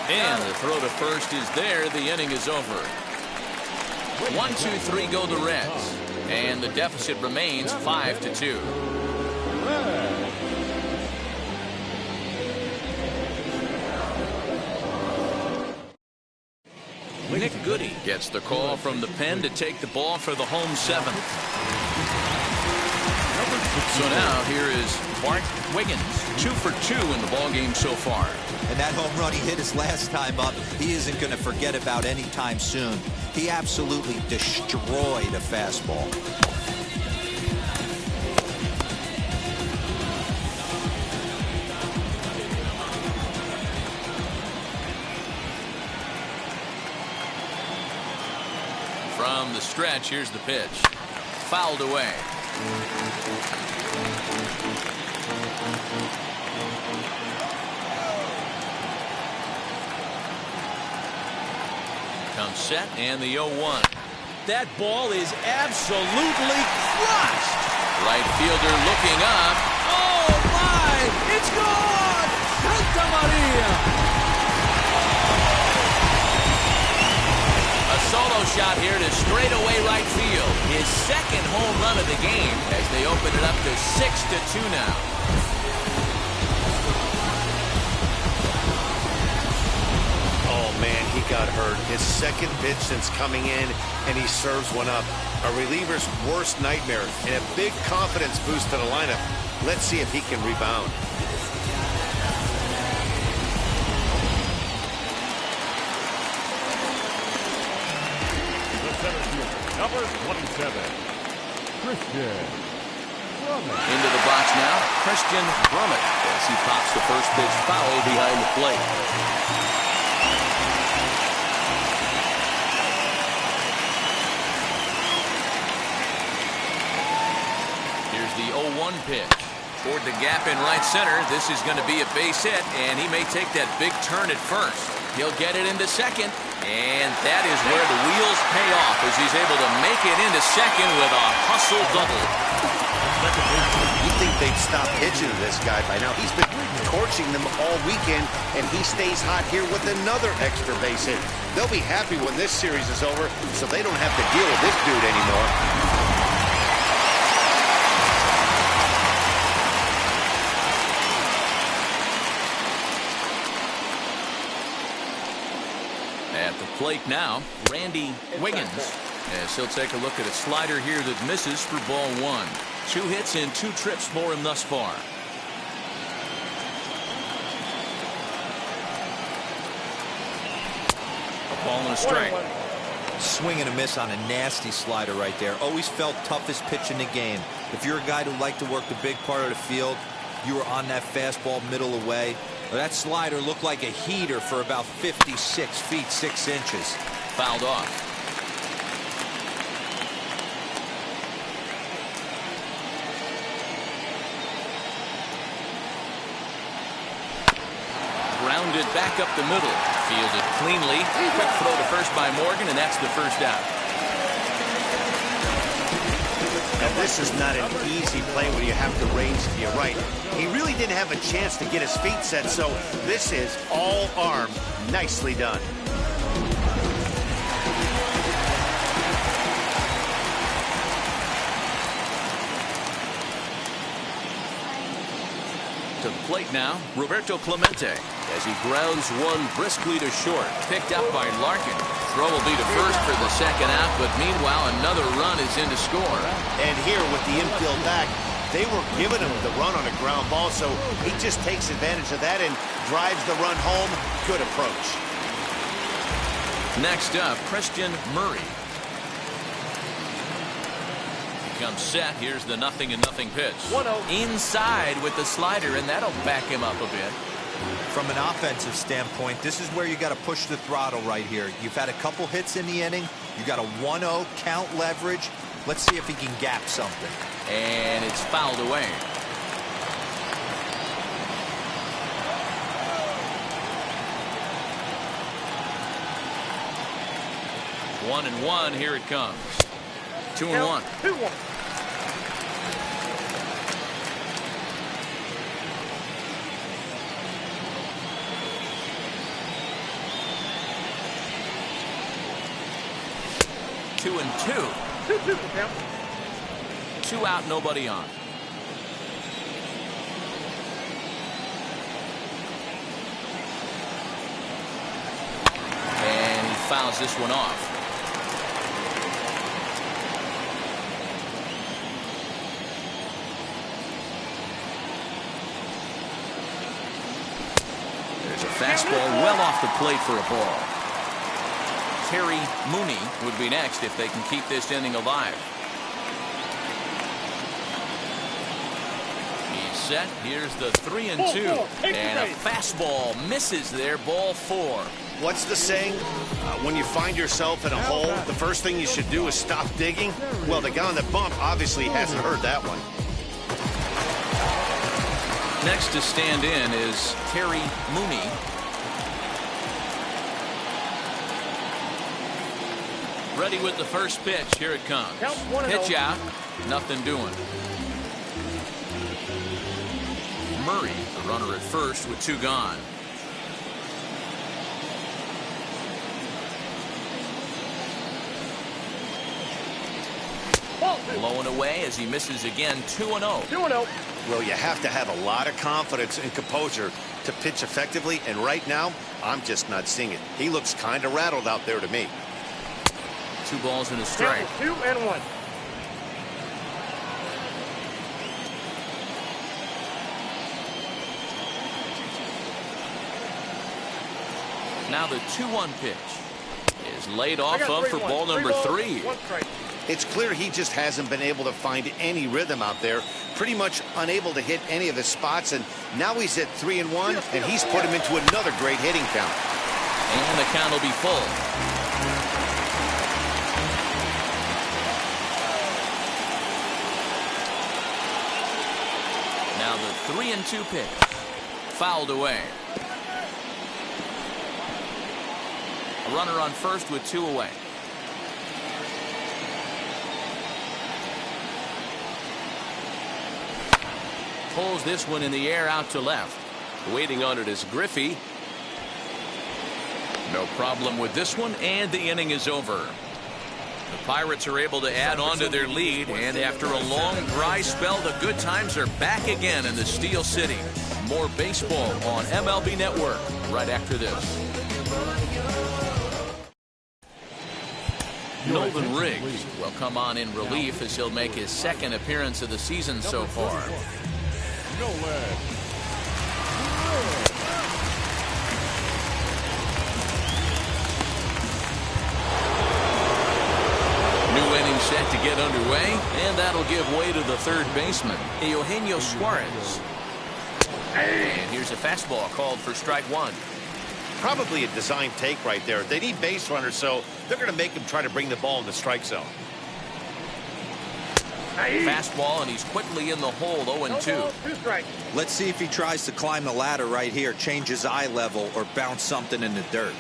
and the throw to first is there. The inning is over. 1-2-3 go the Reds, and the deficit remains 5-2. Nick Goody gets the call from the pen to take the ball for the home 7th. So now here is Bart Wiggins, 2 for 2 in the ballgame so far. And that home run he hit his last time up, he isn't going to forget about any time soon. He absolutely destroyed a fastball. From the stretch, here's the pitch. Fouled away. Comes set and the 0-1. That ball is absolutely crushed. Right fielder looking up. Oh my! It's gone! Santa Maria! A solo shot here to straightaway right field. His 2nd home run of the game as they open it up to 6-2 now. Oh, man, he got hurt. His 2nd pitch since coming in, and he serves one up. A reliever's worst nightmare, and a big confidence boost to the lineup. Let's see if he can rebound. Number 27, Christian Brummett. Into the box now, Christian Brummett as he pops the first pitch foul behind the plate. Here's the 0-1 pitch. Toward the gap in right center. This is going to be a base hit, and he may take that big turn at first. He'll get it into second, and that is where the wheels pay off as he's able to make it into second with a hustle double. You'd think they'd stop pitching to this guy by now. He's been torching them all weekend, and he stays hot here with another extra base hit. They'll be happy when this series is over, so they don't have to deal with this dude anymore. At the plate now, Randy Wiggins, as he'll take a look at a slider here that misses for ball 1. 2 hits and 2 trips for him thus far. A ball and a strike. Swing and a miss on a nasty slider right there. Always felt toughest pitch in the game. If you're a guy who liked to work the big part of the field, you were on that fastball middle away. That slider looked like a heater for about 56 feet 6 inches. Fouled off. Grounded back up the middle. Fielded cleanly. Quick throw to first by Morgan, and that's the first out. Now, this is not an easy play when you have to range to your right. He really didn't have a chance to get his feet set, so this is all arm. Nicely done. To the plate now, Roberto Clemente as he grounds one briskly to short. Picked up by Larkin. Throw will be to first for the second out, but meanwhile another run is in to score. And here with the infield back, they were giving him the run on a ground ball, so he just takes advantage of that and drives the run home. Good approach. Next up, Christian Murray. Comes set. Here's the 0-0 pitch. 1-0. Inside with the slider, and that'll back him up a bit. From an offensive standpoint, this is where you got to push the throttle right here. You've had a couple hits in the inning. You got a 1-0 count leverage. Let's see if he can gap something. And it's fouled away. One and one. Here it comes. 2-1. 2-1. Two and two. 2-2 count. 2 out, nobody on. And he fouls this one off. There's a fastball well off the plate for a ball. Terry Mooney would be next if they can keep this inning alive. He's set. Here's the 3-2. And a fastball misses there. Ball 4. What's the saying? When you find yourself in a hole, the first thing you should do is stop digging. Well, the guy on the bump obviously hasn't heard that one. Next to stand in is Terry Mooney. Ready with the first pitch. Here it comes. Pitch out. Nothing doing. Murray, the runner at first with 2 gone. Blowing away as he misses again. 2-0. 2-0. Well, you have to have a lot of confidence and composure to pitch effectively, and right now, I'm just not seeing it. He looks kind of rattled out there to me. 2 balls and a strike. 2-1. Now the 2-1 pitch is laid off of for ball number 3. 1 strike. It's clear he just hasn't been able to find any rhythm out there. Pretty much unable to hit any of his spots, and now he's at 3-1, and he's put him into another great hitting count. And the count will be full. Now the 3-2 pitch. Fouled away. A runner on first with 2 away. Pulls this one in the air out to left. Waiting on it is Griffey. No problem with this one, and the inning is over. The Pirates are able to add on to their lead, and after a long dry spell, the good times are back again in the Steel City. More baseball on MLB Network right after this. Nolan Riggs will come on in relief as he'll make his 2nd appearance of the season so far. New inning set to get underway, and that'll give way to the 3rd baseman, Eugenio Suarez. And here's a fastball called for strike 1. Probably a design take right there. They need base runners, so they're going to make him try to bring the ball in the strike zone. Fastball, and he's quickly in the hole. 0-2. 2 strikes. Let's see if he tries to climb the ladder right here, change his eye level, or bounce something in the dirt.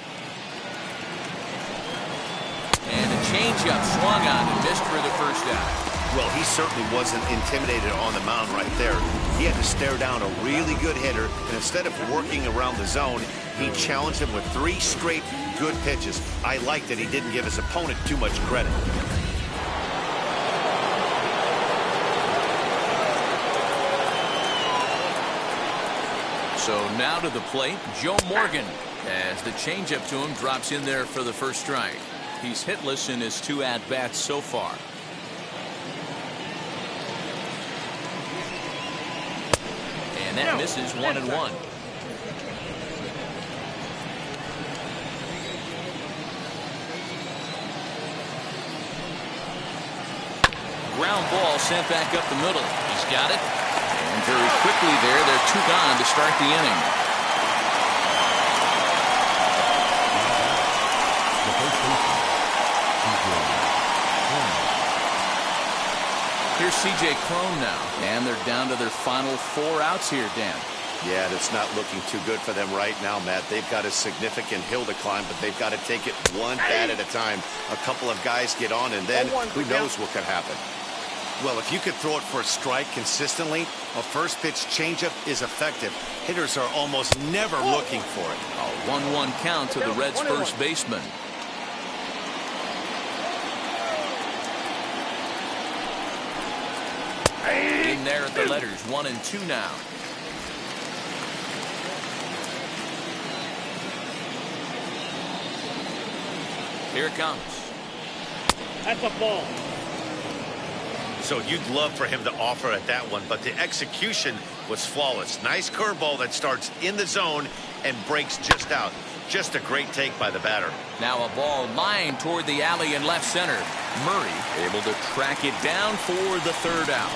And a changeup swung on and missed for the first out. Well, he certainly wasn't intimidated on the mound right there. He had to stare down a really good hitter, and instead of working around the zone, he challenged him with 3 straight good pitches. I like that he didn't give his opponent too much credit. So now to the plate, Joe Morgan, as the changeup to him drops in there for the first strike. He's hitless in his 2 at-bats so far. And that misses 1-1. ground ball sent back up the middle. He's got it. And very quickly there, they're 2 gone to start the inning. The first baseman, Here's C.J. Cron now. And they're down to their final 4 outs here, Dan. Yeah, that's not looking too good for them right now, Matt. They've got a significant hill to climb, but they've got to take it one bat at a time. A couple of guys get on, and then who knows what could happen. Well, if you could throw it for a strike consistently, a first pitch changeup is effective. Hitters are almost never looking for it. A 1-1 count to the Reds' first baseman. In there at the letters, 1 and 2 now. Here it comes. That's a ball. So you'd love for him to offer at that one, but the execution was flawless. Nice curveball that starts in the zone and breaks just out. Just a great take by the batter. Now a ball lined toward the alley in left center. Murray able to track it down for the 3rd out.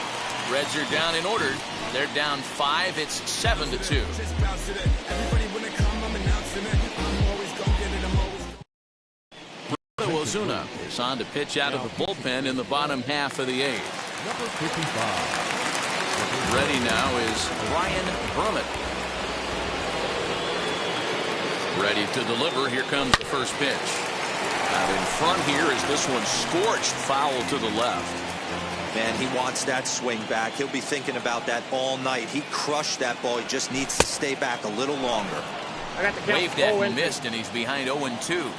Reds are down in order. They're down 5. It's 7-2. Ozuna is on to pitch out of the bullpen in the bottom half of the 8th. number 55. Ready now is Ryan Brummett. Ready to deliver. Here comes the first pitch. Out in front here is this one scorched foul to the left. Man, he wants that swing back. He'll be thinking about that all night. He crushed that ball. He just needs to stay back a little longer. I got the count. Waved at and missed, and he's behind 0-2.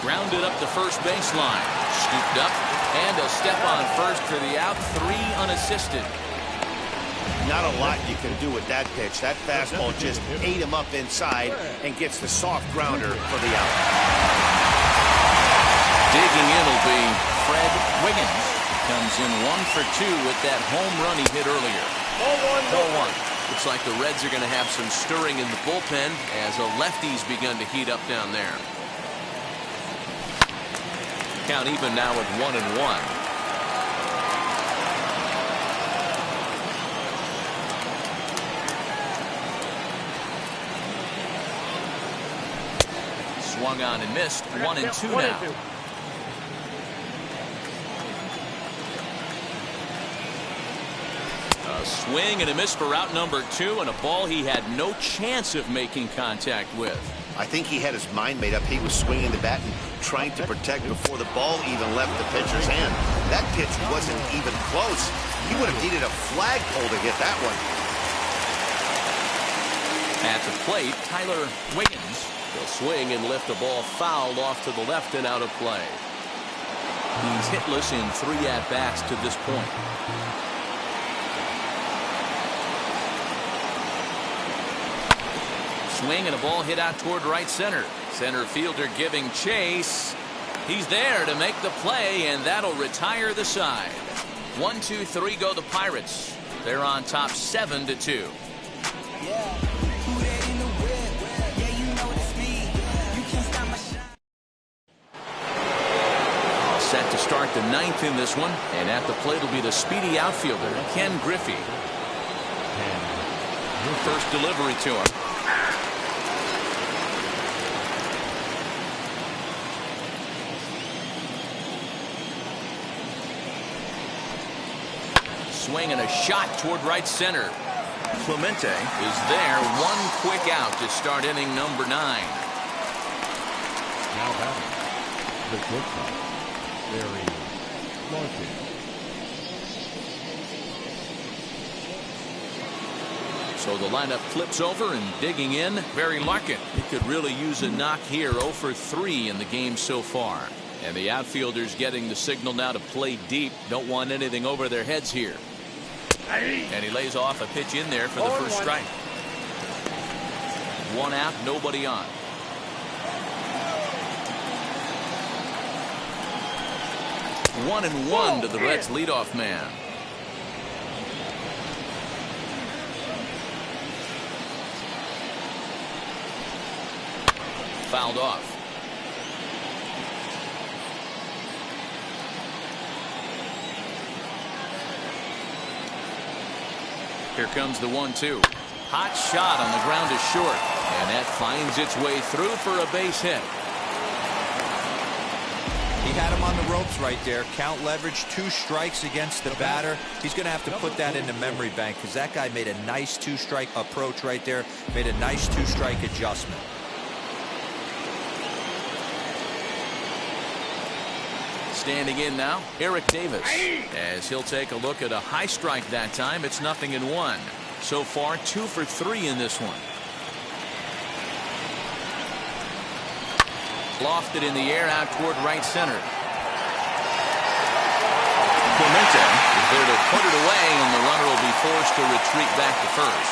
Grounded up the first baseline. Scooped up, and a step on first for the out. 3 unassisted. Not a lot you can do with that pitch. That fastball just ate him up inside and gets the soft grounder for the out. Digging in will be Fred Wiggins. Comes in 1 for 2 with that home run he hit earlier. 0-1. Looks like the Reds are going to have some stirring in the bullpen as a lefty's begun to heat up down there. Count even now at 1-1. Swung on and missed. 1-2 now. A swing and a miss for out number 2, and a ball he had no chance of making contact with. I think he had his mind made up. He was swinging the bat and trying to protect before the ball even left the pitcher's hand. That pitch wasn't even close. He would have needed a flagpole to get that one. At the plate, Tyler Wiggins will swing and lift a ball fouled off to the left and out of play. He's hitless in 3 at-bats to this point. Swing and a ball hit out toward right center. Center fielder giving chase. He's there to make the play, and that'll retire the side. 1, 2, 3 go the Pirates. They're on top 7-2. Set to start the 9th in this one, and at the plate will be the speedy outfielder Ken Griffey. First delivery to him. Swing and a shot toward right center. Clemente is there. 1 quick out to start inning number 9. Now batting, the shortstop, Barry Larkin. So the lineup flips over, and digging in, Barry Larkin. He could really use a knock here. 0 for 3 in the game so far. And the outfielders getting the signal now to play deep. Don't want anything over their heads here. And he lays off a pitch in there for the first strike. 1 out, nobody on. One and 1 to the Reds leadoff man. Fouled off. Here comes the 1-2. Hot shot on the ground is short, and that finds its way through for a base hit. He had him on the ropes right there. Count leverage, 2 strikes against the batter. He's going to have to put that in the memory bank because that guy made a nice 2-strike approach right there. Made a nice 2-strike adjustment. Standing in now, Eric Davis. As he'll take a look at a high strike that time, it's 0-1. So far, 2 for 3 in this one. Lofted in the air out toward right center. Clemente is there to put it away, and the runner will be forced to retreat back to first.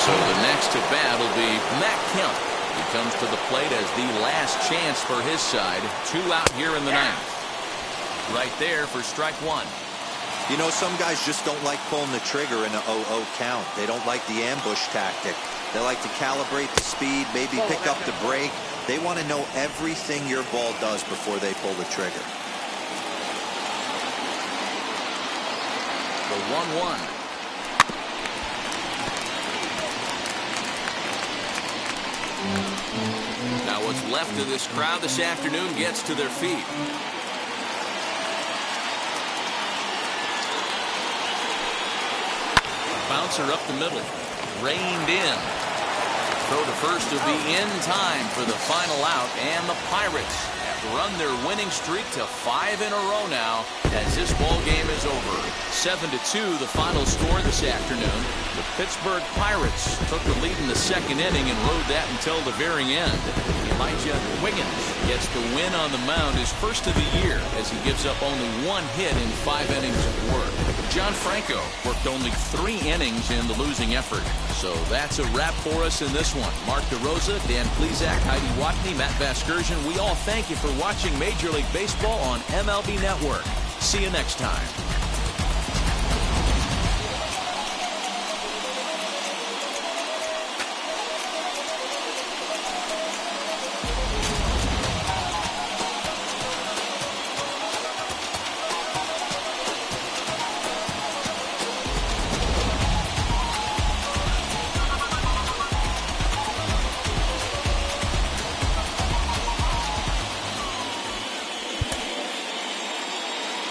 So the next to bat will be Matt Kemp. He comes to the plate as the last chance for his side. 2 out here in the 9th. Right there for strike 1. You know, some guys just don't like pulling the trigger in an 0-0 count. They don't like the ambush tactic. They like to calibrate the speed, maybe pick up the break. They want to know everything your ball does before they pull the trigger. The 1-1. Now what's left of this crowd this afternoon gets to their feet. Bouncer up the middle. Reined in. Throw to first will be in time for the final out, and the Pirates have run their winning streak to 5 in a row now as this ball game is over. 7-2 the final score this afternoon. The Pittsburgh Pirates took the lead in the 2nd inning and rode that until the very end. Elijah Wiggins gets the win on the mound, his first of the year, as he gives up only 1 hit in 5 innings of work. John Franco worked only 3 innings in the losing effort. So that's a wrap for us in this one. Mark DeRosa, Dan Plesac, Heidi Watney, Matt Vasgersian, we all thank you for watching Major League Baseball on MLB Network. See you next time.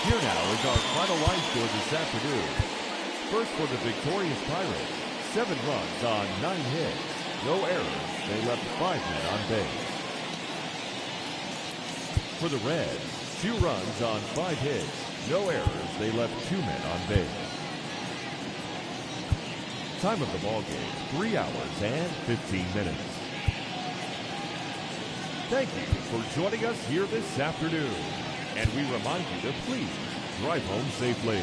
Here now is our final line score this afternoon. First for the victorious Pirates, 7 runs on 9 hits. No errors. They left 5 men on base. For the Reds, 2 runs on 5 hits. No errors. They left 2 men on base. Time of the ball game, 3 hours and 15 minutes. Thank you for joining us here this afternoon. And we remind you to please drive home safely.